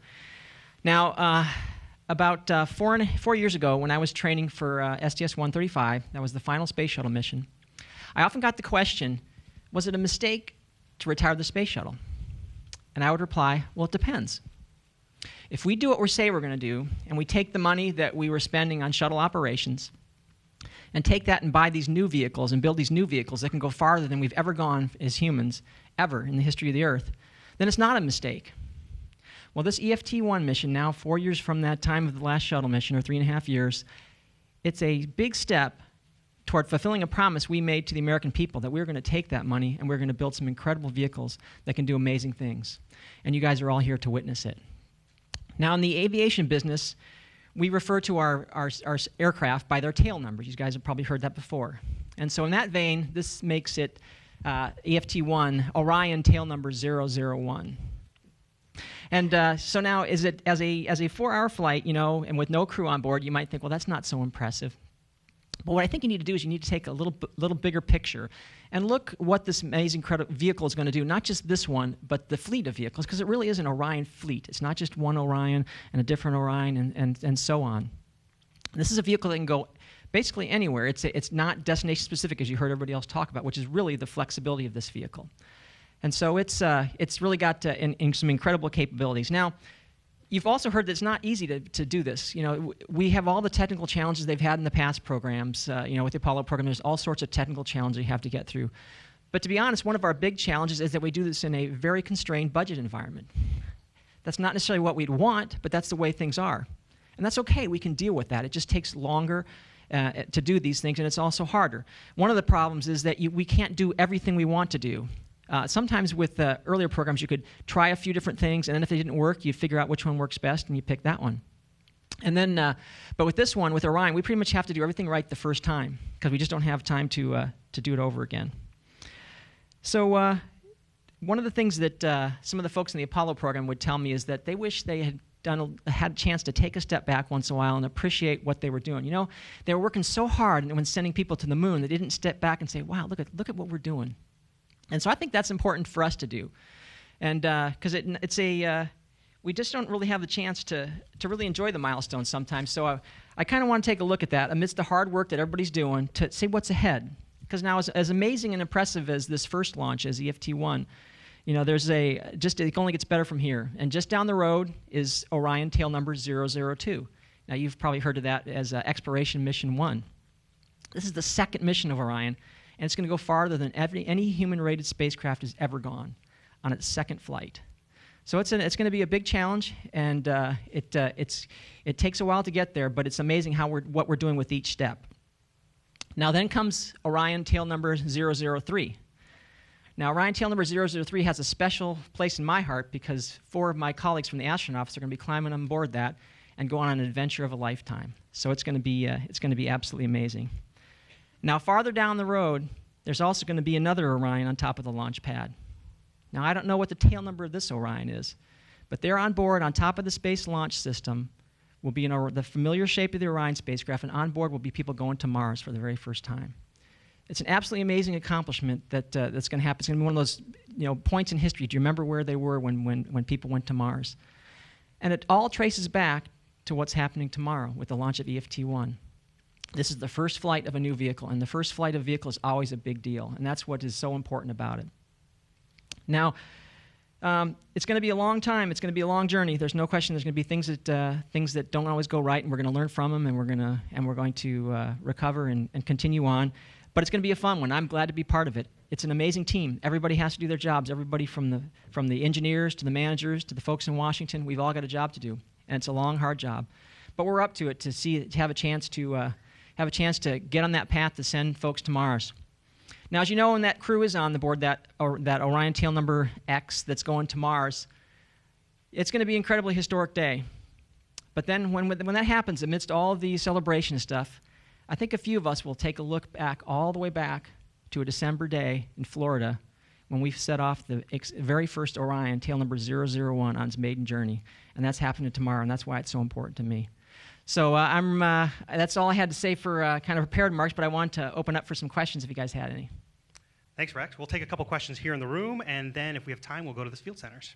Now, about 4 years ago, when I was training for STS-135, that was the final space shuttle mission, I often got the question, was it a mistake to retire the space shuttle? And I would reply, well, it depends. if we do what we say we're going to do, and we take the money that we were spending on shuttle operations and take that and buy these new vehicles and build these new vehicles that can go farther than we've ever gone as humans, ever in the history of the Earth, then it's not a mistake. Well, this EFT-1 mission, now 4 years from that time of the last shuttle mission, or 3.5 years, it's a big step toward fulfilling a promise we made to the American people that we were going to take that money and we were going to build some incredible vehicles that can do amazing things. And you guys are all here to witness it. Now, in the aviation business, we refer to our aircraft by their tail numbers. You guys have probably heard that before. And so in that vein, this makes it EFT-1, Orion tail number 001. And so now, as a 4-hour flight, you know, and with no crew on board, you might think, well, that's not so impressive. But what I think you need to do is you need to take a little bigger picture and look what this amazing incredible vehicle is going to do, not just this one, but the fleet of vehicles, because it really is an Orion fleet. It's not just one Orion and a different Orion and so on. This is a vehicle that can go basically anywhere. It's not destination specific, as you heard everybody else talk about, which is really the flexibility of this vehicle. And so it's really got some incredible capabilities. Now, you've also heard that it's not easy to do this. You know, we have all the technical challenges they've had in the past programs. You know, with the Apollo program, there's all sorts of technical challenges you have to get through. But to be honest, one of our big challenges is that we do this in a very constrained budget environment. That's not necessarily what we'd want, but that's the way things are. And that's okay. We can deal with that. It just takes longer to do these things, and it's also harder. One of the problems is that we can't do everything we want to do. Sometimes with earlier programs, you could try a few different things, and then if they didn't work, you figure out which one works best, and you pick that one. And then, but with this one, with Orion, we pretty much have to do everything right the first time, because we just don't have time to do it over again. So one of the things that some of the folks in the Apollo program would tell me is that they wish they had had a chance to take a step back once in a while and appreciate what they were doing. You know, they were working so hard when sending people to the moon, they didn't step back and say, wow, look at what we're doing. And so I think that's important for us to do, and because we just don't really have the chance to really enjoy the milestones sometimes. So I kind of want to take a look at that amidst the hard work that everybody's doing to see what's ahead. Because now, as amazing and impressive as this first launch as EFT-1, you know, it only gets better from here. And just down the road is Orion tail number 002. Now you've probably heard of that as Exploration Mission 1. This is the second mission of Orion. And it's going to go farther than any human-rated spacecraft has ever gone on its second flight. So it's going to be a big challenge, and it takes a while to get there, but it's amazing what we're doing with each step. Now then comes Orion tail number 003. Now Orion tail number 003 has a special place in my heart because 4 of my colleagues from the astronauts are going to be climbing on board that and go on an adventure of a lifetime. So it's going to be absolutely amazing. Now, farther down the road, there's also going to be another Orion on top of the launch pad. Now, I don't know what the tail number of this Orion is, but there on board, on top of the Space Launch System, will be the familiar shape of the Orion spacecraft, and on board will be people going to Mars for the very first time. It's an absolutely amazing accomplishment that's going to happen. It's going to be one of those points in history. Do you remember where they were when people went to Mars? And it all traces back to what's happening tomorrow with the launch of EFT-1. This is the first flight of a new vehicle, and the first flight of a vehicle is always a big deal, and that's what is so important about it. Now, it's going to be a long time. It's going to be a long journey. There's no question. There's going to be things that don't always go right, and we're going to learn from them, and we're going to recover and continue on. But it's going to be a fun one. I'm glad to be part of it. It's an amazing team. Everybody has to do their jobs. Everybody from the engineers to the managers to the folks in Washington. We've all got a job to do, and it's a long, hard job. But we're up to it to have a chance to get on that path to send folks to Mars. Now, as you know, when that crew is on the board, that Orion tail number X that's going to Mars, it's going to be an incredibly historic day. But then when that happens, amidst all of the celebration stuff, I think a few of us will take a look back, all the way back to a December day in Florida when we set off the very first Orion tail number 001 on its maiden journey. And that's happening tomorrow, and that's why it's so important to me. So that's all I had to say for kind of prepared remarks, but I want to open up for some questions if you guys had any. Thanks, Rex. We'll take a couple questions here in the room, and then if we have time, we'll go to the field centers.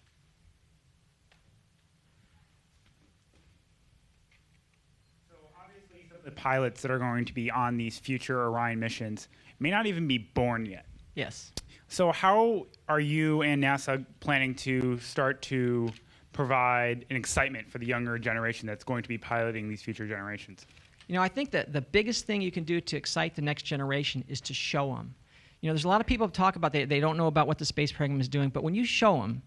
So obviously, some of the pilots that are going to be on these future Orion missions may not even be born yet. Yes. So how are you and NASA planning to start to provide an excitement for the younger generation that's going to be piloting these future generations? You know, I think that the biggest thing you can do to excite the next generation is to show them. You know, there's a lot of people who talk about they don't know about what the space program is doing, but when you show them,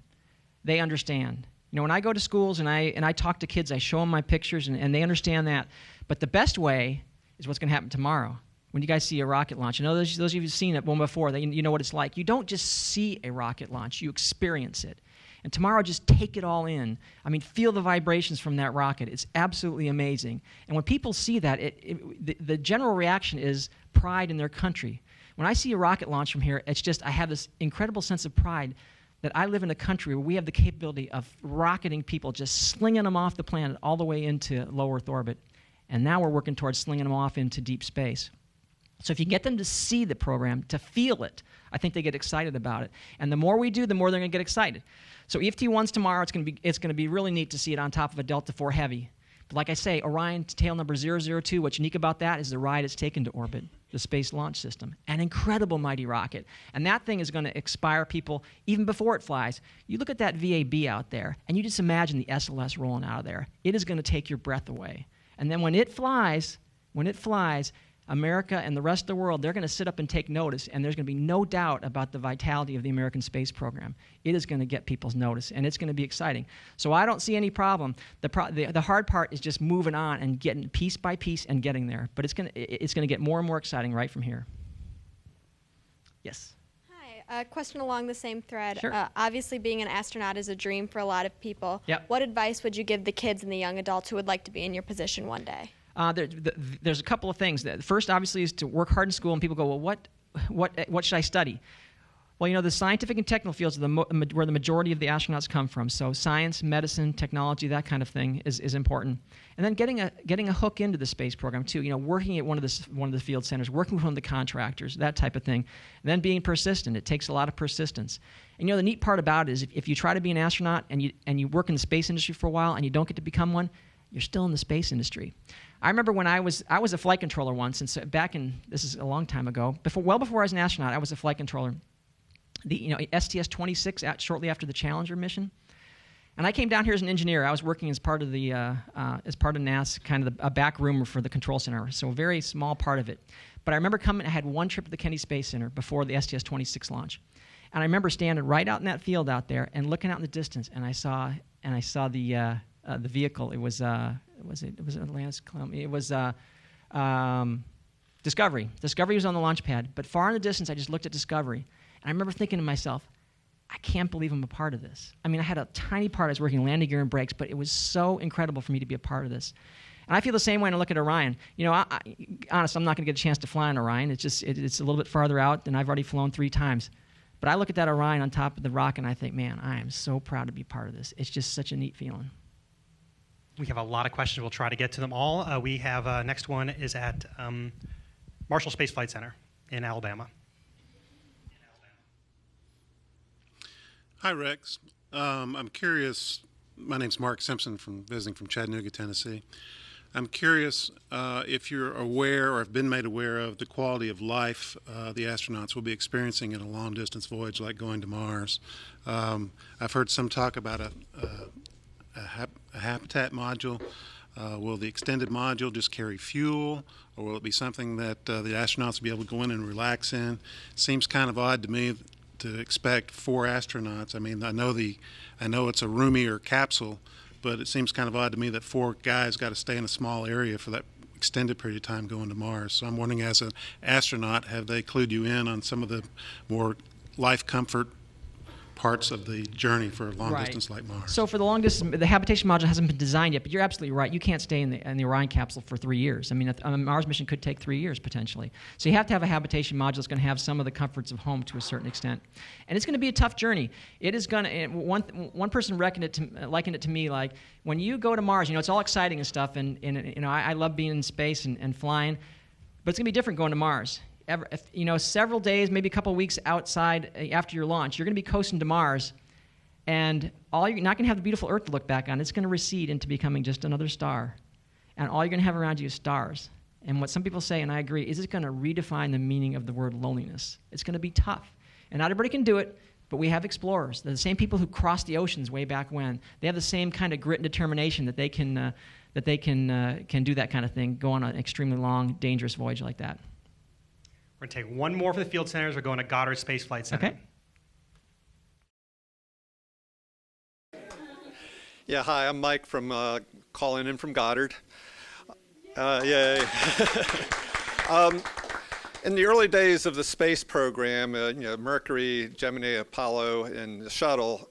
they understand. You know, when I go to schools and I talk to kids, I show them my pictures, and they understand that. But the best way is what's going to happen tomorrow. When you guys see a rocket launch, I know those of you who've seen it one before, you know what it's like. You don't just see a rocket launch, you experience it. And tomorrow, just take it all in. I mean, feel the vibrations from that rocket. It's absolutely amazing. And when people see that, the general reaction is pride in their country. When I see a rocket launch from here, it's just I have this incredible sense of pride that I live in a country where we have the capability of rocketing people, just slinging them off the planet all the way into low Earth orbit. And now we're working towards slinging them off into deep space. So if you get them to see the program, to feel it, I think they get excited about it. And the more we do, the more they're going to get excited. So EFT-1's tomorrow. It's going to be really neat to see it on top of a Delta IV Heavy. But like I say, Orion tail number 002, what's unique about that is the ride it's taken to orbit, the Space Launch System. An incredible mighty rocket. And that thing is going to inspire people even before it flies. You look at that VAB out there, and you just imagine the SLS rolling out of there. It is going to take your breath away. And then when it flies, America and the rest of the world, they're going to sit up and take notice, and there's going to be no doubt about the vitality of the American space program. It is going to get people's notice, and it's going to be exciting. So I don't see any problem. The hard part is just moving on and getting piece by piece and getting there. But it's going to get more and more exciting right from here. Yes? Hi, a question along the same thread. Sure. Obviously, being an astronaut is a dream for a lot of people. Yep. What advice would you give the kids and the young adults who would like to be in your position one day? There's a couple of things. The first, obviously, is to work hard in school, and people go, well, what should I study? Well, you know, the scientific and technical fields are where the majority of the astronauts come from. So science, medicine, technology, that kind of thing is important. And then getting a hook into the space program too. You know, working at one of the field centers, working with one of the contractors, that type of thing. And then being persistent. It takes a lot of persistence. And you know, the neat part about it is if you try to be an astronaut and you work in the space industry for a while and you don't get to become one, you're still in the space industry. I remember when I was a flight controller once, and so this is a long time ago. Well before I was an astronaut, I was a flight controller. STS-26 shortly after the Challenger mission, and I came down here as an engineer. I was working as part of NASA, kind of a back room for the control center, so a very small part of it. But I remember I had one trip to the Kennedy Space Center before the STS-26 launch, and I remember standing right out in that field out there and looking out in the distance, and I saw the vehicle. It was Atlantis? It was Discovery. Discovery was on the launch pad, but far in the distance, I just looked at Discovery, and I remember thinking to myself, I can't believe I'm a part of this. I mean, I had a tiny part. I was working landing gear and brakes, but it was so incredible for me to be a part of this. And I feel the same way when I look at Orion. You know, honestly, I'm not going to get a chance to fly on Orion. It's a little bit farther out, and I've already flown 3 times. But I look at that Orion on top of the rock, and I think, man, I am so proud to be part of this. It's just such a neat feeling. We have a lot of questions. We'll try to get to them all. We have next one is at Marshall Space Flight Center in Alabama. Hi, Rex. I'm curious. My name's Mark Simpson, visiting from Chattanooga, Tennessee. I'm curious if you're aware or have been made aware of the quality of life the astronauts will be experiencing in a long-distance voyage like going to Mars. I've heard some talk about a habitat module. Will the extended module just carry fuel, or will it be something that the astronauts will be able to go in and relax in? Seems kind of odd to me to expect 4 astronauts. I mean, I know it's a roomier capsule, but it seems kind of odd to me that 4 guys got to stay in a small area for that extended period of time going to Mars. So I'm wondering, as an astronaut, have they clued you in on some of the more life comfort parts of the journey for a long distance like Mars? So for the long distance, the habitation module hasn't been designed yet, but you're absolutely right. You can't stay in the Orion capsule for 3 years. I mean, a Mars mission could take 3 years potentially. So you have to have a habitation module that's going to have some of the comforts of home to a certain extent. And it's going to be a tough journey. It is going to, one person likened it to me like, when you go to Mars, you know, it's all exciting and stuff, and you know, I love being in space and flying, but it's going to be different going to Mars. You know, several days, maybe a couple of weeks outside after your launch, you're going to be coasting to Mars, and you're not going to have the beautiful Earth to look back on. It's going to recede into becoming just another star, and all you're going to have around you is stars. And what some people say, and I agree, is it's going to redefine the meaning of the word loneliness. It's going to be tough, and not everybody can do it, but we have explorers. They're the same people who crossed the oceans way back when. They have the same kind of grit and determination that they can do that kind of thing, go on an extremely long, dangerous voyage like that. We're going to take one more for the field centers. We're going to Goddard Space Flight Center. Okay. Yeah, hi, I'm Mike from calling in from Goddard. Yay. In the early days of the space program, Mercury, Gemini, Apollo, and the shuttle,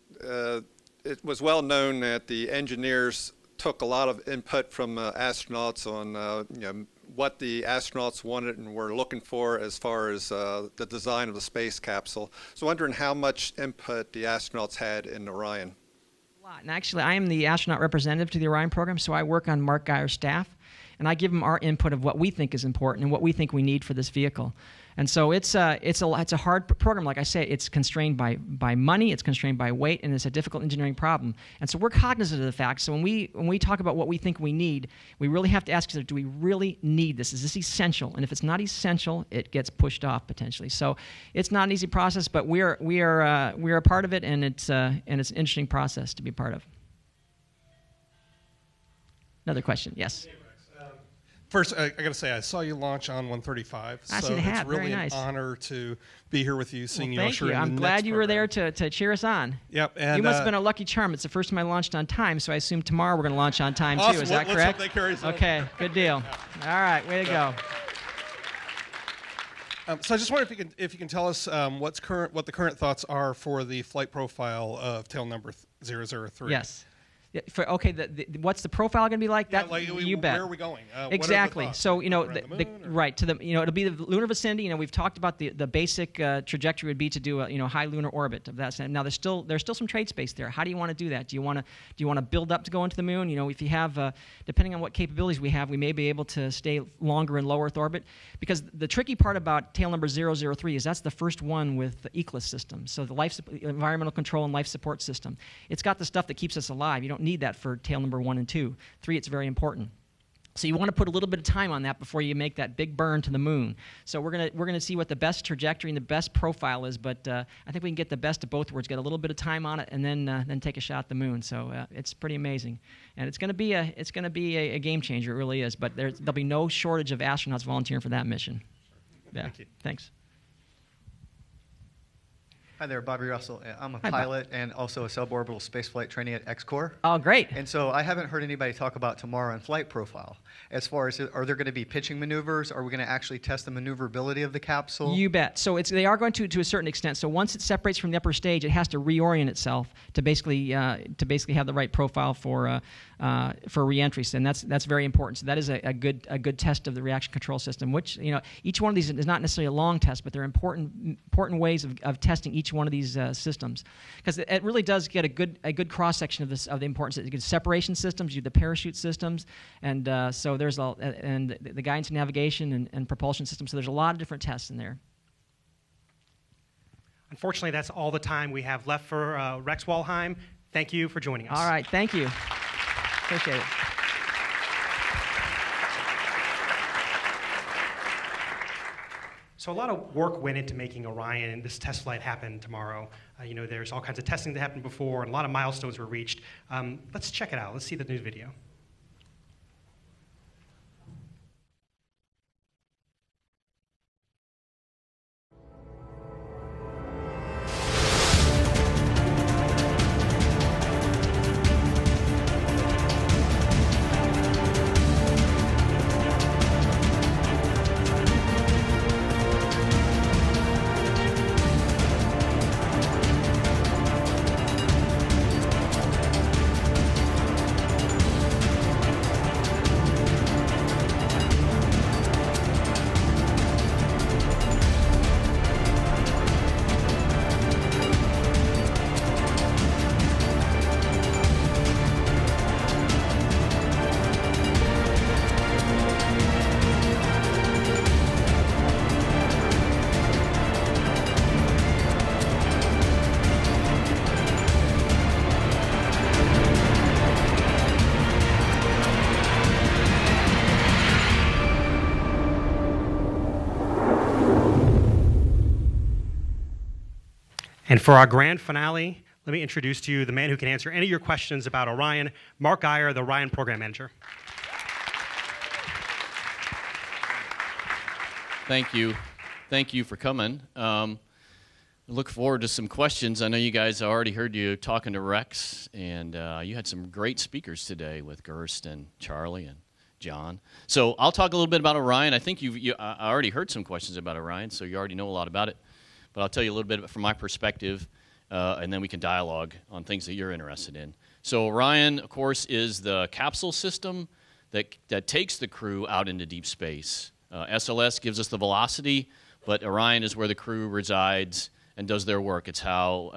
it was well known that the engineers took a lot of input from astronauts on what the astronauts wanted and were looking for as far as the design of the space capsule. So wondering how much input the astronauts had in Orion. And actually, I am the astronaut representative to the Orion program, so I work on Mark Geyer's staff, and I give him our input of what we think is important and what we think we need for this vehicle. And so it's a hard program. Like I say, it's constrained by money, it's constrained by weight, and it's a difficult engineering problem. And so we're cognizant of the fact. So when we talk about what we think we need, we really have to ask ourselves, do we really need this? Is this essential? And if it's not essential, it gets pushed off potentially. So it's not an easy process, but we are a part of it, and it's an interesting process to be part of. Another question, yes. First, I got to say, I saw you launch on 135. I see the hat. It's really Very nice. An honor to be here with you, seeing you. Thank you. I'm glad you were there to cheer us on. Yep. And you must have been a lucky charm. It's the first time I launched on time, so I assume tomorrow we're going to launch on time awesome. too. Is that Let's correct? hope they carry us on. Okay. Good deal. All right. Way to go. So I just wonder if you can tell us what the current thoughts are for the flight profile of tail number 003. Yes. Yeah, okay, what's the profile going to be like? Yeah, that you bet. Where are we going? Exactly. So right to the it'll be the lunar vicinity. We've talked about the basic trajectory would be to do a high lunar orbit of that. Now there's still some trade space there. How do you want to do that? Do you want to build up to go into the moon? If you have depending on what capabilities we have, we may be able to stay longer in low Earth orbit. Because the tricky part about tail number 003 is that's the first one with the ECLSS system. So the environmental control and life support system. It's got the stuff that keeps us alive. You don't need that for tail number 1 and 2. 3, it's very important. So you want to put a little bit of time on that before you make that big burn to the moon. So we're gonna see what the best trajectory and the best profile is, but I think we can get the best of both worlds, get a little bit of time on it, and then take a shot at the moon. So it's pretty amazing, and it's gonna be a game changer. It really is. But there'll be no shortage of astronauts volunteering for that mission. Yeah. Thank you. Thanks. Hi there, Bobby Russell. I'm a Hi, pilot and also a suborbital spaceflight trainee at X-Corps. Oh, great. And so I haven't heard anybody talk about tomorrow in flight profile. As far as, are there going to be pitching maneuvers? Are we going to actually test the maneuverability of the capsule? You bet. So they are going to a certain extent. So once it separates from the upper stage, it has to reorient itself to basically have the right profile for reentry. And that's very important. So that is a good test of the reaction control system. Which each one of these is not necessarily a long test, but they're important ways of testing each one of these systems, because it really does get a good cross section of the importance. You get separation systems, you do the parachute systems, and so there's and the guidance and navigation and propulsion systems. So there's a lot of different tests in there. Unfortunately, that's all the time we have left for Rex Walheim. Thank you for joining us. All right, thank you. Appreciate it. So a lot of work went into making Orion, and this test flight happen tomorrow. There's all kinds of testing that happened before, and a lot of milestones were reached. Let's check it out. Let's see the news video. And for our grand finale, let me introduce to you the man who can answer any of your questions about Orion, Mark Geyer, the Orion Program Manager. Thank you. Thank you for coming. I look forward to some questions. I know you guys, I already heard you talking to Rex, and you had some great speakers today with Gerst and Charlie and John. So I'll talk a little bit about Orion. I think I already heard some questions about Orion, so you already know a lot about it. But I'll tell you a little bit from my perspective, and then we can dialogue on things that you're interested in. So Orion, of course, is the capsule system that takes the crew out into deep space. SLS gives us the velocity, but Orion is where the crew resides and does their work. It's how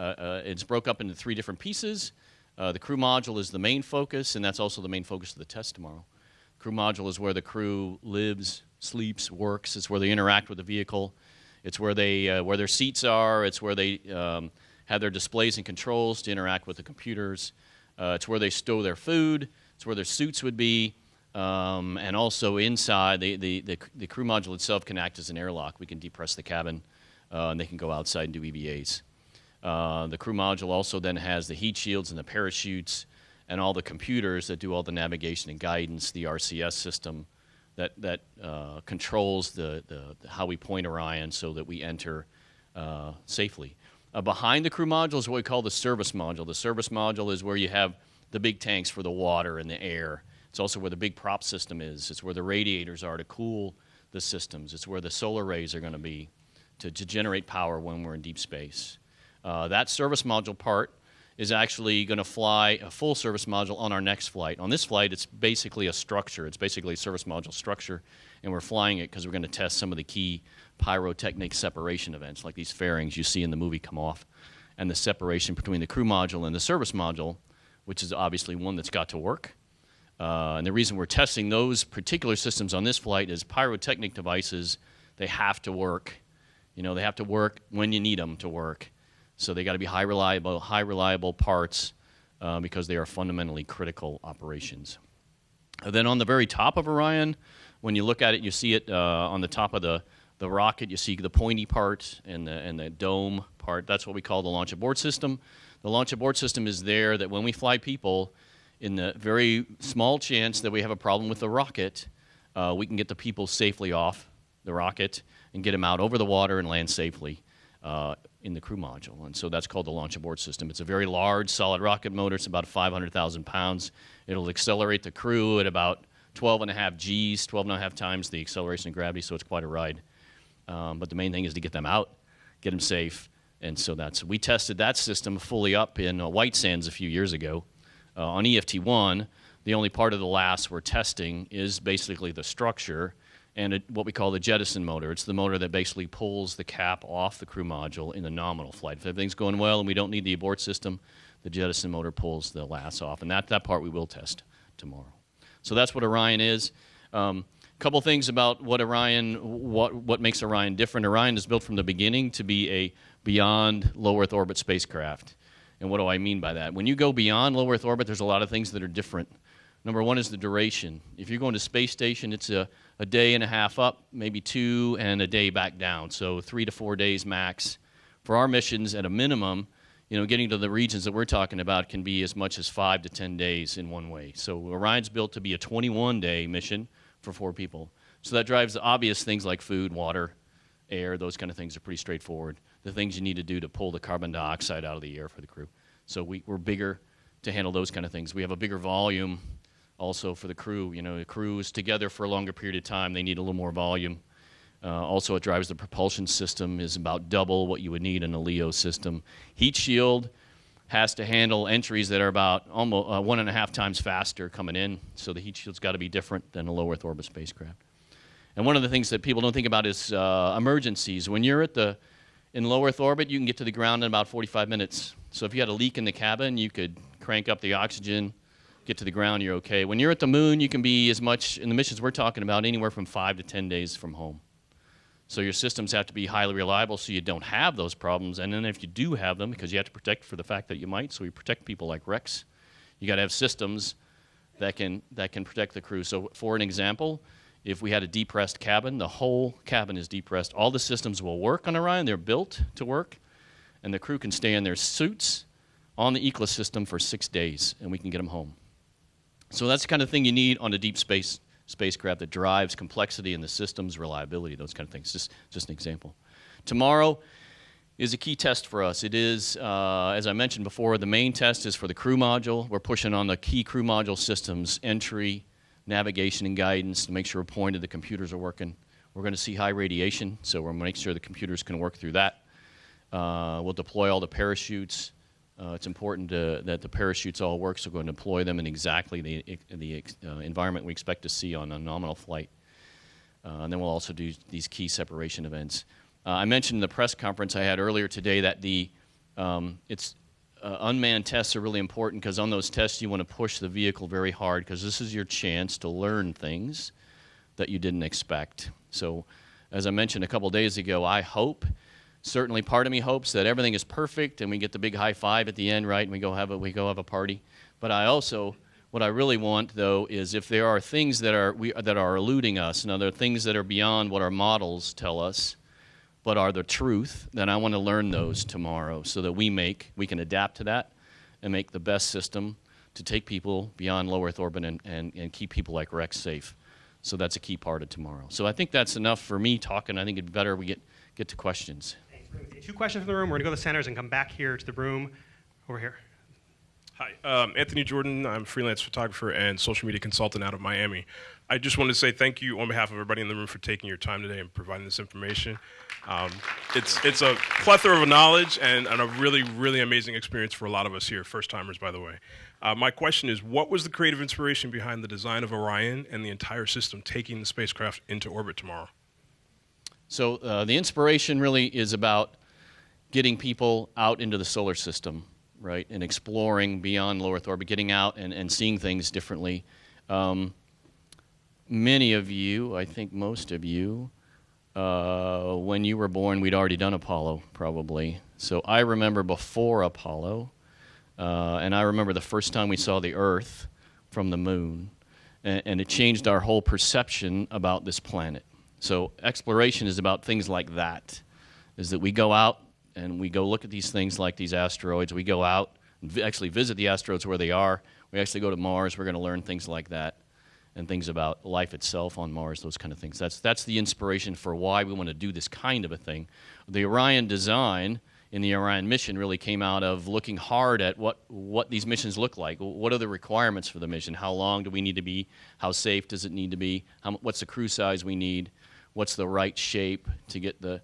it's broke up into 3 different pieces. The crew module is the main focus, and that's also the main focus of the test tomorrow. Crew module is where the crew lives, sleeps, works. It's where they interact with the vehicle. It's where where their seats are. It's where they have their displays and controls to interact with the computers. It's where they stow their food. It's where their suits would be. And also inside, the crew module itself can act as an airlock. We can depress the cabin, and they can go outside and do EVAs. The crew module also then has the heat shields and the parachutes and all the computers that do all the navigation and guidance, the RCS system that controls how we point Orion so that we enter safely. Behind the crew module is what we call the service module. The service module is where you have the big tanks for the water and the air. It's also where the big prop system is. It's where the radiators are to cool the systems. It's where the solar rays are going to be to generate power when we're in deep space. That service module part is actually going to fly a full service module on our next flight. On this flight, it's basically a structure. It's basically a service module structure, and we're flying it because we're going to test some of the key pyrotechnic separation events, like these fairings you see in the movie come off, and the separation between the crew module and the service module, which is obviously one that's got to work. And the reason we're testing those particular systems on this flight is pyrotechnic devices, they have to work. You know, they have to work when you need them to work. So they got to be high reliable parts because they are fundamentally critical operations. And then on the very top of Orion, when you look at it, you see it on the top of the rocket. You see the pointy part and the dome part. That's what we call the launch abort system. The launch abort system is there that when we fly people, in the very small chance that we have a problem with the rocket, we can get the people safely off the rocket and get them out over the water and land safely in the crew module. And so that's called the launch abort system. It's a very large solid rocket motor. It's about 500,000 pounds. It'll accelerate the crew at about 12.5 Gs, 12.5 times the acceleration of gravity, so it's quite a ride. But the main thing is to get them out, get them safe. And so we tested that system fully up in White Sands a few years ago. On EFT-1, the only part of the LAS we're testing is basically the structure and what we call the jettison motor. It's the motor that basically pulls the cap off the crew module in the nominal flight. If everything's going well and we don't need the abort system, the jettison motor pulls the LAS off. And that part we will test tomorrow. So that's what Orion is. Couple things about what makes Orion different. Orion is built from the beginning to be a beyond low Earth orbit spacecraft. And what do I mean by that? When you go beyond low Earth orbit, there's a lot of things that are different. Number one is the duration. If you're going to space station, it's a day and a half up, maybe 2, and a day back down. So 3 to 4 days max. For our missions, at a minimum, getting to the regions that we're talking about can be as much as 5 to 10 days in one way. So Orion's built to be a 21-day mission for 4 people. So that drives the obvious things like food, water, air. Those kind of things are pretty straightforward. The things you need to do to pull the carbon dioxide out of the air for the crew. So we're bigger to handle those kind of things. We have a bigger volume also for the crew. The crew is together for a longer period of time. They need a little more volume. Also, it drives the propulsion system is about double what you would need in a LEO system. Heat shield has to handle entries that are about almost 1.5 times faster coming in. So the heat shield's got to be different than a low Earth orbit spacecraft. And one of the things that people don't think about is emergencies. When you're in low Earth orbit, you can get to the ground in about 45 minutes. So if you had a leak in the cabin, you could crank up the oxygen, get to the ground, you're okay. When you're at the moon, you can be as much, in the missions we're talking about, anywhere from 5 to 10 days from home. So your systems have to be highly reliable so you don't have those problems. And then if you do have them, because you have to protect for the fact that you might, so we protect people like Rex, you got to have systems that can protect the crew. So for an example, if we had a depressed cabin, the whole cabin is depressed. All the systems will work on Orion. They're built to work. and the crew can stay in their suits on the ecosystem for 6 days, and we can get them home. So that's the kind of thing you need on a deep space spacecraft that drives complexity in the systems, reliability, those kind of things. Just an example. Tomorrow is a key test for us. It is, as I mentioned before, the main test is for the crew module. We're pushing on the key crew module systems, entry, navigation, and guidance to make sure we're pointed, the computers are working. We're going to see high radiation, so we're going to make sure the computers can work through that. We'll deploy all the parachutes. It's important that the parachutes all work, so we're going to deploy them in exactly the environment we expect to see on a nominal flight. And then we'll also do these key separation events. I mentioned in the press conference I had earlier today that the unmanned tests are really important, because on those tests you want to push the vehicle very hard, because this is your chance to learn things that you didn't expect. So as I mentioned a couple days ago, I hope, certainly part of me hopes, that everything is perfect and we get the big high five at the end, right, and we go have a party. But I also, what I really want, though, is if there are things that are eluding us, and there are things that are beyond what our models tell us, but are the truth, then I want to learn those tomorrow, so that we can adapt to that and make the best system to take people beyond low Earth orbit and keep people like Rex safe. So that's a key part of tomorrow. So I think that's enough for me talking. I think it'd be better we get to questions. Thanks. We're going to take 2 questions from the room. We're going to go to the centers and come back here to the room over here. Hi, Anthony Jordan. I'm a freelance photographer and social media consultant out of Miami. I just wanted to say thank you on behalf of everybody in the room for taking your time today and providing this information. It's a plethora of knowledge and a really, really amazing experience for a lot of us here, first-timers, by the way. My question is, what was the creative inspiration behind the design of Orion and the entire system taking the spacecraft into orbit tomorrow? So the inspiration really is about getting people out into the solar system, right, and exploring beyond low Earth orbit, getting out and seeing things differently. Many of you, I think most of you, when you were born, we'd already done Apollo, probably. So I remember before Apollo, and I remember the first time we saw the Earth from the moon, and it changed our whole perception about this planet. So exploration is about things like that, is that we go out and we go look at these things like these asteroids. We go out and actually visit the asteroids where they are. We actually go to Mars. We're going to learn things like that and things about life itself on Mars, those kind of things. That's the inspiration for why we want to do this kind of a thing. The Orion design in the Orion mission really came out of looking hard at what these missions look like. What are the requirements for the mission? How long do we need to be? How safe does it need to be? What's the crew size we need? What's the right shape to get the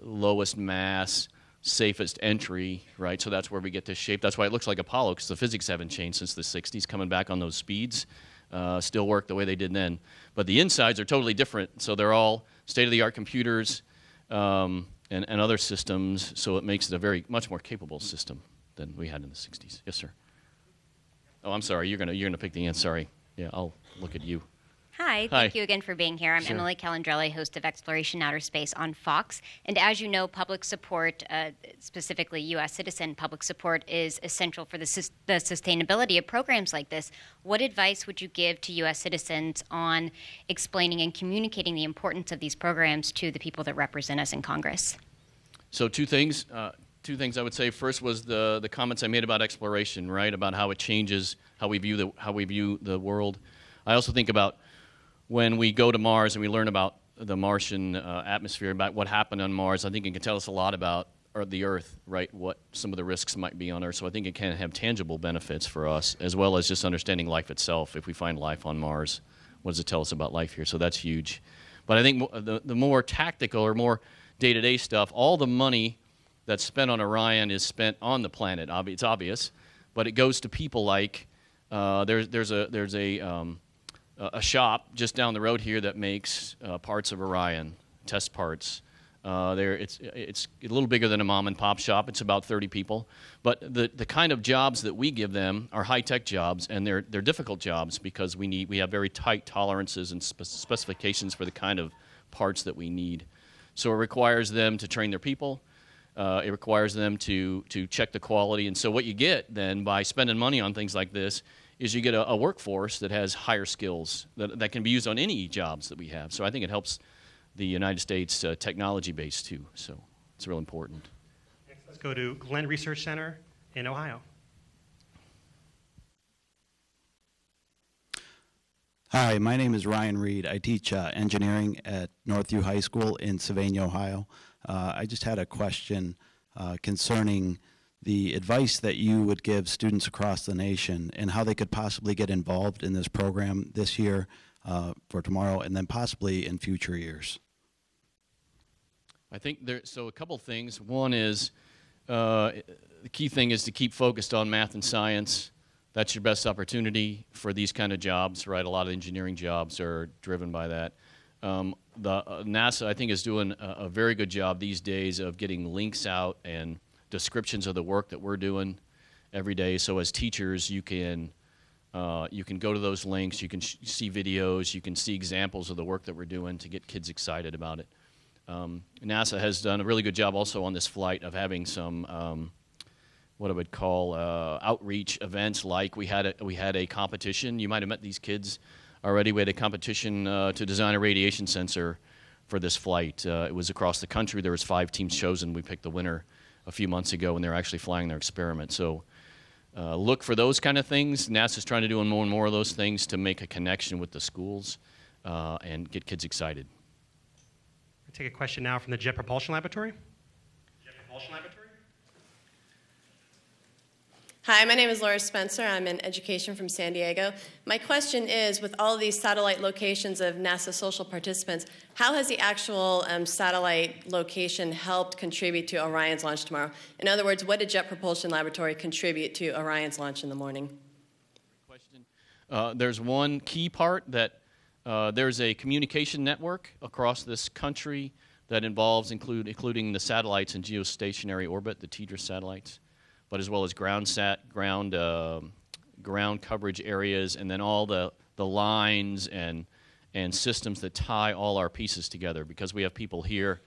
lowest mass, safest entry, right? So that's where we get this shape. That's why it looks like Apollo, because the physics haven't changed since the 60s, coming back on those speeds. Still work the way they did then. But the insides are totally different. So they're all state-of-the-art computers and other systems, so it makes it a much more capable system than we had in the 60s. Yes, sir. Oh, I'm sorry. You're gonna pick the answer. Sorry. Yeah, I'll look at you. Hi, thank you again for being here. I'm Emily Calandrelli, host of Exploration Outer Space on Fox. And as you know, public support, specifically U.S. citizen public support, is essential for the sustainability of programs like this. What advice would you give to U.S. citizens on explaining and communicating the importance of these programs to the people that represent us in Congress? So two things I would say. First was the comments I made about exploration, right, about how it changes how we view the world. I also think about when we go to Mars and we learn about the Martian atmosphere, about what happened on Mars. I think it can tell us a lot about the Earth, right, what some of the risks might be on Earth. So I think it can have tangible benefits for us, as well as just understanding life itself. If we find life on Mars, what does it tell us about life here? So that's huge. But I think the more tactical or more day-to-day stuff, all the money that's spent on Orion is spent on the planet. It's obvious, but it goes to people like there's a shop just down the road here that makes parts of Orion, test parts. It's a little bigger than a mom and pop shop. It's about 30 people. But the kind of jobs that we give them are high-tech jobs, and they're difficult jobs because we have very tight tolerances and specifications for the kind of parts that we need. So it requires them to train their people. It requires them to check the quality. And so what you get then by spending money on things like this is you get a workforce that has higher skills that can be used on any jobs that we have. So I think it helps the United States technology base too. So it's real important. go to Glenn Research Center in Ohio. Hi, my name is Ryan Reed. I teach engineering at Northview High School in Sylvania, Ohio. I just had a question concerning the advice that you would give students across the nation and how they could possibly get involved in this program this year for tomorrow and then possibly in future years. I think so a couple things. One is the key thing is to keep focused on math and science. That's your best opportunity for these kind of jobs, right? A lot of engineering jobs are driven by that. NASA, I think, is doing a very good job these days of getting links out and descriptions of the work that we're doing every day. So as teachers, you can go to those links, you can see videos, you can see examples of the work that we're doing to get kids excited about it. NASA has done a really good job also on this flight of having some what I would call outreach events. Like we had a competition. You might have met these kids already. We had a competition to design a radiation sensor for this flight. It was across the country. There was 5 teams chosen. We picked the winner a few months ago, and they're actually flying their experiment. So look for those kind of things. NASA's trying to do more and more of those things to make a connection with the schools and get kids excited. We'll take a question now from the Jet Propulsion Laboratory. Jet Propulsion Laboratory. Hi, my name is Laura Spencer. I'm in education from San Diego. My question is, with all of these satellite locations of NASA social participants, how has the actual satellite location helped contribute to Orion's launch tomorrow? In other words, what did Jet Propulsion Laboratory contribute to Orion's launch in the morning? There's one key part that there's a communication network across this country that involves including the satellites in geostationary orbit, the TDRS satellites, but as well as ground coverage areas, and then all the lines and systems that tie all our pieces together. Because we have people here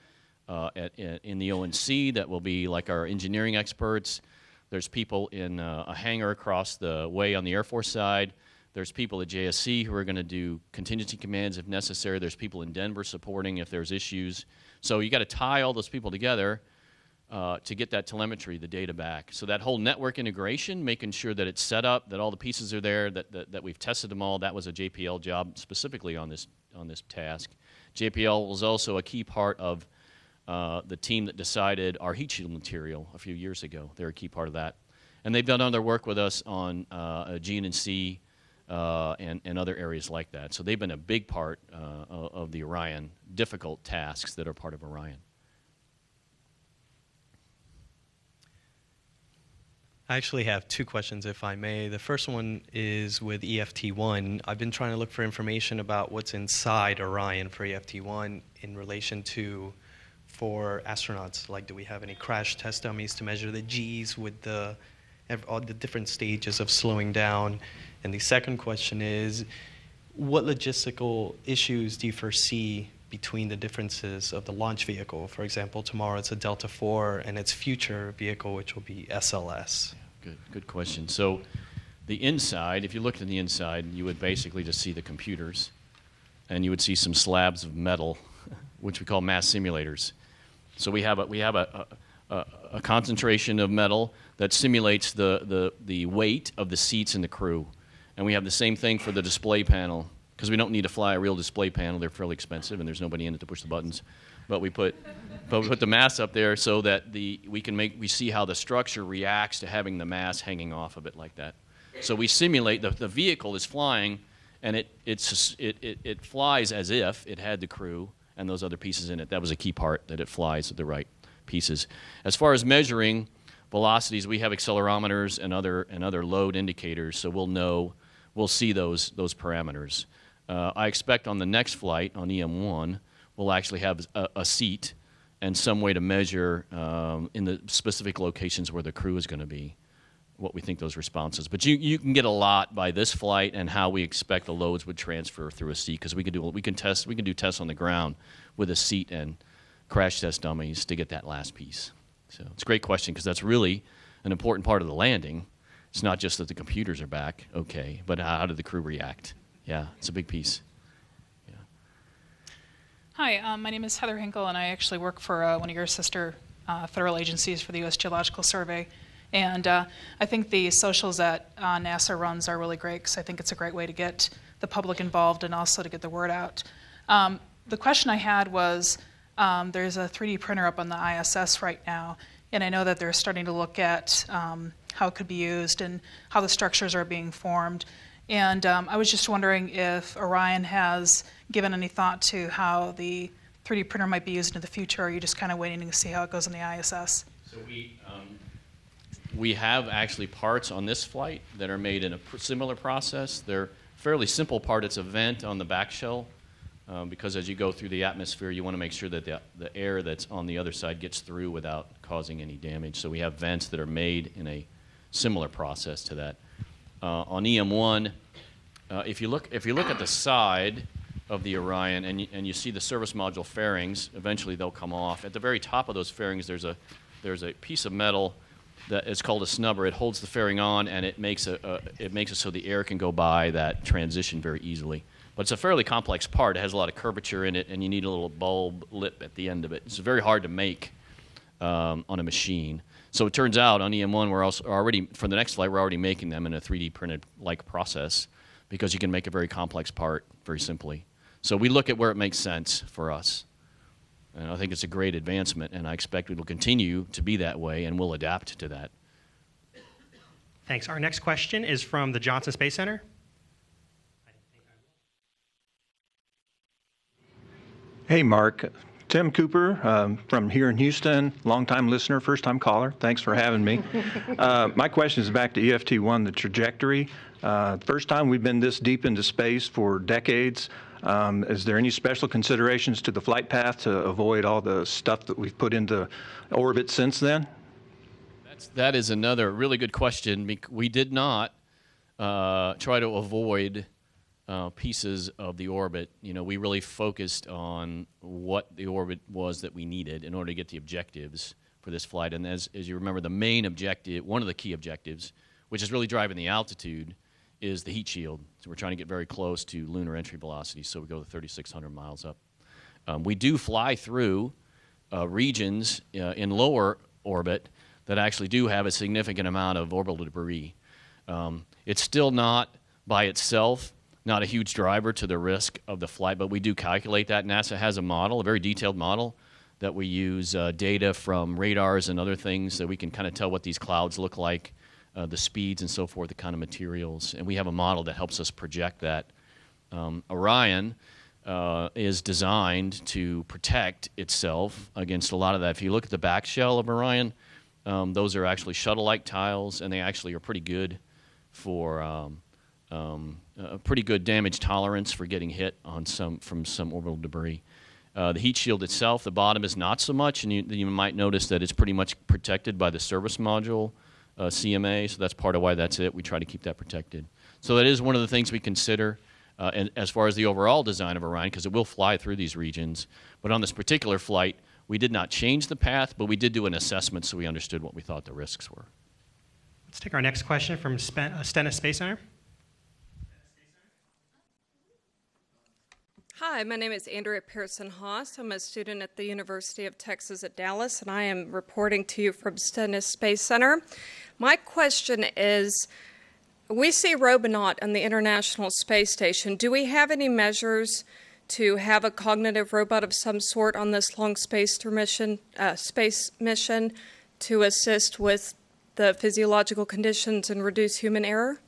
in the ONC that will be like our engineering experts. There's people in a hangar across the way on the Air Force side. There's people at JSC who are going to do contingency commands if necessary. There's people in Denver supporting if there's issues. So you got to tie all those people together to get that telemetry, the data back. So that whole network integration, making sure that it's set up, that all the pieces are there, that we've tested them all, that was a JPL job specifically on this task. JPL was also a key part of the team that decided our heat shield material a few years ago. They're a key part of that. And they've done other work with us on GNC and other areas like that. So they've been a big part of the Orion, difficult tasks that are part of Orion. I actually have 2 questions, if I may. The first one is with EFT-1. I've been trying to look for information about what's inside Orion for EFT-1 in relation to for astronauts. Like, do we have any crash test dummies to measure the G's with all the different stages of slowing down? And the second question is, what logistical issues do you foresee between the differences of the launch vehicle? For example, tomorrow it's a Delta IV and its future vehicle, which will be SLS. Good question. So the inside, if you looked at the inside, you would basically just see the computers, and you would see some slabs of metal, which we call mass simulators. So we have a concentration of metal that simulates the weight of the seats and the crew. And we have the same thing for the display panel, because we don't need to fly a real display panel. They're fairly expensive, and there's nobody in it to push the buttons. But we put the mass up there so that we see how the structure reacts to having the mass hanging off of it like that. So we simulate the vehicle is flying, and it flies as if it had the crew and those other pieces in it. That was a key part, that it flies with the right pieces. As far as measuring velocities, we have accelerometers and other load indicators, so we'll see those parameters. I expect on the next flight, on EM1, we'll actually have a seat and some way to measure in the specific locations where the crew is going to be, what we think those responses. But you can get a lot by this flight and how we expect the loads would transfer through a seat, because we can do tests on the ground with a seat and crash test dummies to get that last piece. So it's a great question, because that's really an important part of the landing. It's not just that the computers are back, okay, but how did the crew react? Yeah, it's a big piece. Hi, my name is Heather Hinkle, and I actually work for one of your sister federal agencies for the U.S. Geological Survey. And I think the socials that NASA runs are really great because I think it's a great way to get the public involved and also to get the word out. The question I had was, there's a 3D printer up on the ISS right now, and I know that they're starting to look at how it could be used and how the structures are being formed. And I was just wondering if Orion has given any thought to how the 3D printer might be used in the future, or are you just kind of waiting to see how it goes on the ISS? So we have actually parts on this flight that are made in a similar process. They're fairly simple part. It's a vent on the back shell because as you go through the atmosphere, you want to make sure that the air that's on the other side gets through without causing any damage. So we have vents that are made in a similar process to that. On EM1, if you look at the side of the Orion and you see the service module fairings, eventually they'll come off. At the very top of those fairings, there's a piece of metal that is called a snubber. It holds the fairing on, and it makes it so the air can go by that transition very easily. But it's a fairly complex part. It has a lot of curvature in it, and you need a little bulb lip at the end of it. It's very hard to make on a machine. So it turns out on EM1, we're also already, for the next flight, we're already making them in a 3D printed-like process because you can make a very complex part very simply. So we look at where it makes sense for us. And I think it's a great advancement, and I expect it will continue to be that way, and we'll adapt to that. Thanks. Our next question is from the Johnson Space Center. Hey, Mark. Tim Cooper from here in Houston, longtime listener, first-time caller. Thanks for having me. My question is back to EFT-1, the trajectory. First time we've been this deep into space for decades. Is there any special considerations to the flight path to avoid all the stuff that we've put into orbit since then? That is another really good question. We did not try to avoid pieces of the orbit. We really focused on what the orbit was that we needed in order to get the objectives for this flight. And as you remember, the main objective, one of the key objectives, which is really driving the altitude, is the heat shield. So we're trying to get very close to lunar entry velocity, so we go to 3,600 miles up. We do fly through regions in lower orbit that actually do have a significant amount of orbital debris. It's still not, by itself, not a huge driver to the risk of the flight, but we do calculate that. NASA has a model, a very detailed model, that we use data from radars and other things that we can kind of tell what these clouds look like, the speeds and so forth, the kind of materials. And we have a model that helps us project that. Orion is designed to protect itself against a lot of that. If you look at the back shell of Orion, those are actually shuttle-like tiles, and they actually are pretty good for pretty good damage tolerance for getting hit on from some orbital debris. The heat shield itself, the bottom is not so much, and you might notice that it's pretty much protected by the service module CMA, so that's part of why that's it. We try to keep that protected. So that is one of the things we consider and as far as the overall design of Orion, because it will fly through these regions. But on this particular flight, we did not change the path, but we did do an assessment so we understood what we thought the risks were. Let's take our next question from Stennis Space Center. Hi, my name is Andrea Pearson-Haas. I'm a student at the University of Texas at Dallas, and I am reporting to you from Stennis Space Center. My question is, we see Robonaut on the International Space Station. Do we have any measures to have a cognitive robot of some sort on this long space mission to assist with the physiological conditions and reduce human error?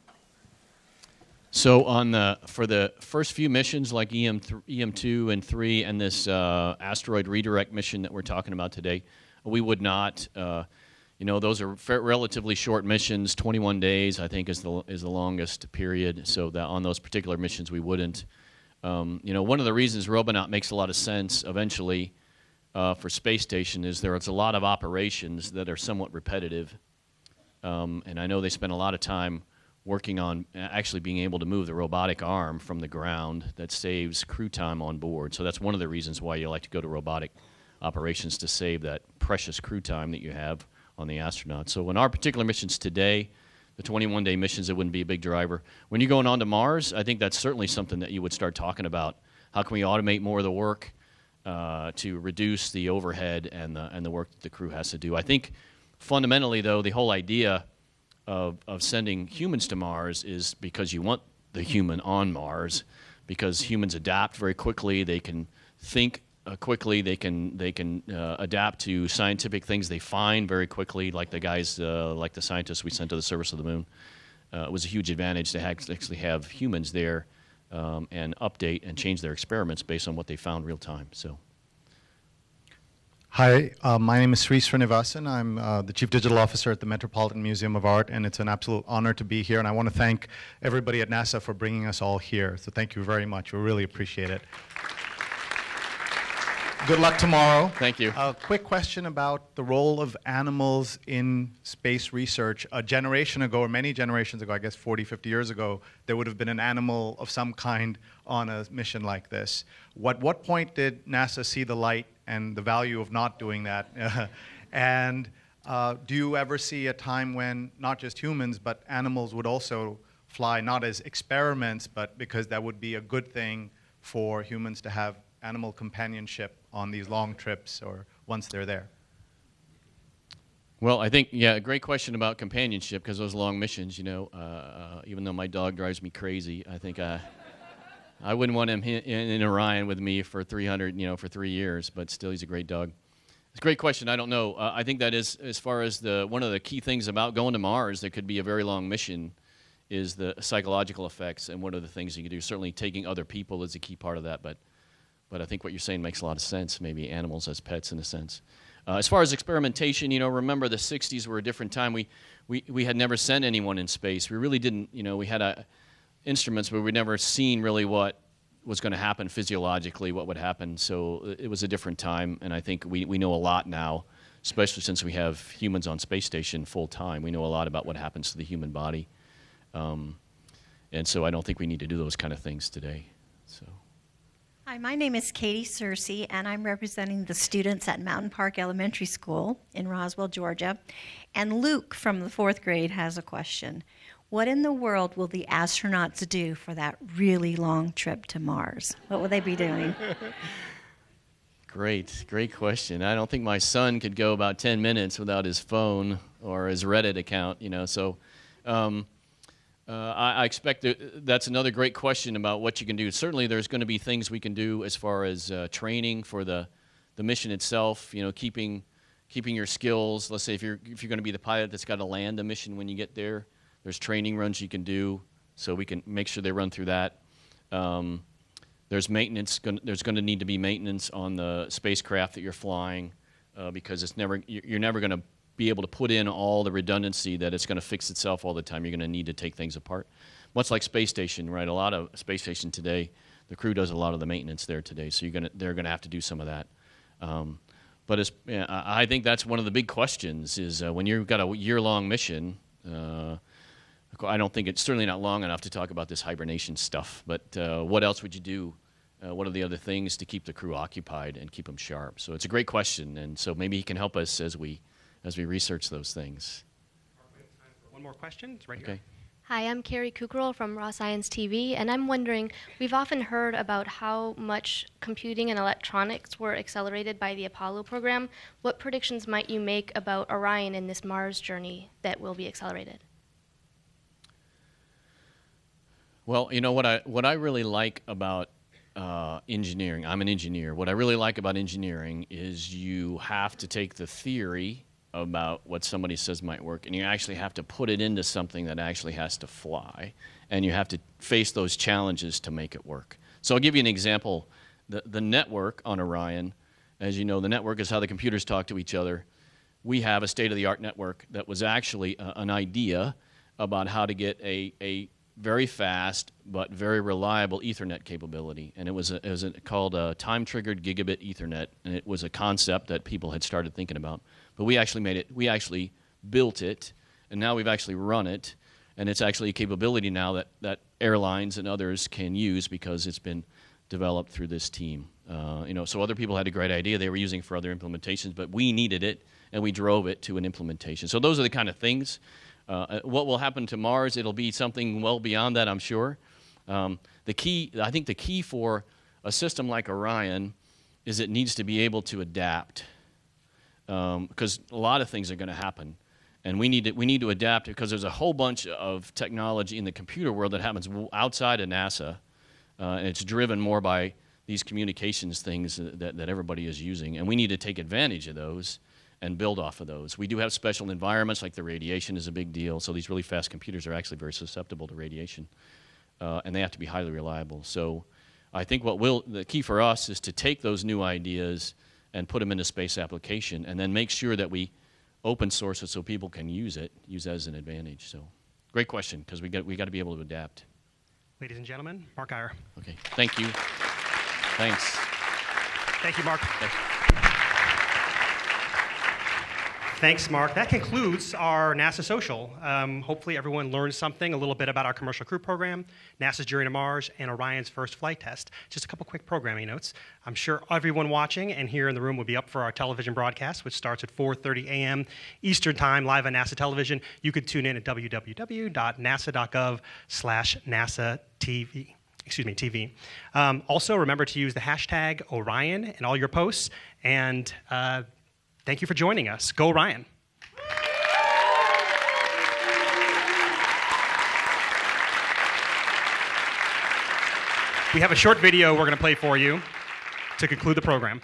So for the first few missions like EM2 and 3 and this asteroid redirect mission that we're talking about today, we would not. Those are relatively short missions. 21 days, I think, is the longest period. So that on those particular missions, we wouldn't. One of the reasons Robonaut makes a lot of sense eventually for space station is there's a lot of operations that are somewhat repetitive, and I know they spend a lot of time working on actually being able to move the robotic arm from the ground that saves crew time on board. So that's one of the reasons why you like to go to robotic operations, to save that precious crew time that you have on the astronaut. So in our particular missions today, the 21-day missions, it wouldn't be a big driver. When you're going on to Mars, I think that's certainly something that you would start talking about. How can we automate more of the work? to reduce the overhead and the work that the crew has to do. I think fundamentally, though, the whole idea of sending humans to Mars is because you want the human on Mars, because humans adapt very quickly. They can think quickly. They can adapt to scientific things they find very quickly, like the guys, like the scientists we sent to the surface of the moon. It was a huge advantage to actually have humans there and update and change their experiments based on what they found real time. So. Hi, my name is Sri Srinivasan. I'm the Chief Digital Officer at the Metropolitan Museum of Art, and it's an absolute honor to be here. And I want to thank everybody at NASA for bringing us all here. So thank you very much. We really appreciate it. Good luck tomorrow. Thank you. A quick question about the role of animals in space research. A generation ago, or many generations ago, I guess 40, 50 years ago, there would have been an animal of some kind on a mission like this. What point did NASA see the light and the value of not doing that? And do you ever see a time when not just humans, but animals would also fly, not as experiments, but because that would be a good thing for humans to have animal companionship on these long trips or once they're there? Well, I think, yeah, great question about companionship, because those long missions, you know, even though my dog drives me crazy, I think I wouldn't want him in Orion with me for 300, you know, for 3 years, but still he's a great dog. It's a great question. I don't know. I think that is, as far as one of the key things about going to Mars, that could be a very long mission, is the psychological effects and what are the things you can do. Certainly taking other people is a key part of that, but I think what you're saying makes a lot of sense, maybe animals as pets in a sense. As far as experimentation, you know, remember the 60s were a different time. We had never sent anyone in space. We really didn't, you know, we had instruments, but we'd never seen really what was going to happen physiologically, what would happen. So it was a different time, and I think we know a lot now, especially since we have humans on space station full time. We know a lot about what happens to the human body. And so I don't think we need to do those kind of things today. So. Hi, my name is Katie Searcy, and I'm representing the students at Mountain Park Elementary School in Roswell, Georgia. And Luke from the 4th grade has a question. What in the world will the astronauts do for that really long trip to Mars? What will they be doing? Great question. I don't think my son could go about 10 minutes without his phone or his Reddit account, you know, so I expect that's another great question about what you can do. Certainly there's going to be things we can do as far as training for the mission itself, you know, keeping your skills. Let's say if you're going to be the pilot that's got to land a mission when you get there, there's training runs you can do so we can make sure they run through that. There's maintenance. There's going to need to be maintenance on the spacecraft that you're flying because you're never going to be able to put in all the redundancy that it's going to fix itself all the time. You're going to need to take things apart. Much like space station, right? A lot of space station today, the crew does a lot of the maintenance there today, so they're going to have to do some of that. But I think that's one of the big questions is when you've got a year-long mission, I don't think it's certainly not long enough to talk about this hibernation stuff, but what else would you do? What are the other things to keep the crew occupied and keep them sharp? So it's a great question, and so maybe he can help us as we research those things. One more question. It's right okay. here. Hi, I'm Carrie Kukral from Raw Science TV, and I'm wondering, we've often heard about how much computing and electronics were accelerated by the Apollo program. What predictions might you make about Orion in this Mars journey that will be accelerated? Well, you know, what I really like about engineering, I'm an engineer, what I really like about engineering is you have to take the theory about what somebody says might work, and you actually have to put it into something that actually has to fly, and you have to face those challenges to make it work. So I'll give you an example. The network on Orion, as you know, the network is how the computers talk to each other. We have a state-of-the-art network that was actually an idea about how to get a very fast but very reliable Ethernet capability, and it was called a time-triggered gigabit Ethernet, and it was a concept that people had started thinking about. But we actually made it. We actually built it, and now we've actually run it, and it's actually a capability now that airlines and others can use because it's been developed through this team. You know, so other people had a great idea they were using for other implementations, but we needed it, and we drove it to an implementation. So those are the kind of things. What will happen to Mars? It'll be something well beyond that, I'm sure. I think the key for a system like Orion is it needs to be able to adapt, because a lot of things are going to happen. And we need to adapt because there's a whole bunch of technology in the computer world that happens outside of NASA, and it's driven more by these communications things that everybody is using. And we need to take advantage of those and build off of those. We do have special environments, like the radiation is a big deal. So these really fast computers are actually very susceptible to radiation, and they have to be highly reliable. So I think the key for us is to take those new ideas and put them into space application, and then make sure that we open source it so people can use it as an advantage. So great question, because we got to be able to adapt. Ladies and gentlemen, Mark Iyer. Okay, thank you. Thanks. Thank you, Mark. Thanks, Mark. That concludes our NASA Social. Hopefully everyone learned something, a little bit about our commercial crew program, NASA's journey to Mars, and Orion's first flight test. Just a couple quick programming notes. I'm sure everyone watching and here in the room will be up for our television broadcast, which starts at 4:30 a.m. Eastern Time, live on NASA television. You could tune in at www.nasa.gov/NASA TV. Also, remember to use the hashtag Orion in all your posts, and thank you for joining us. Go Orion. We have a short video we're going to play for you to conclude the program.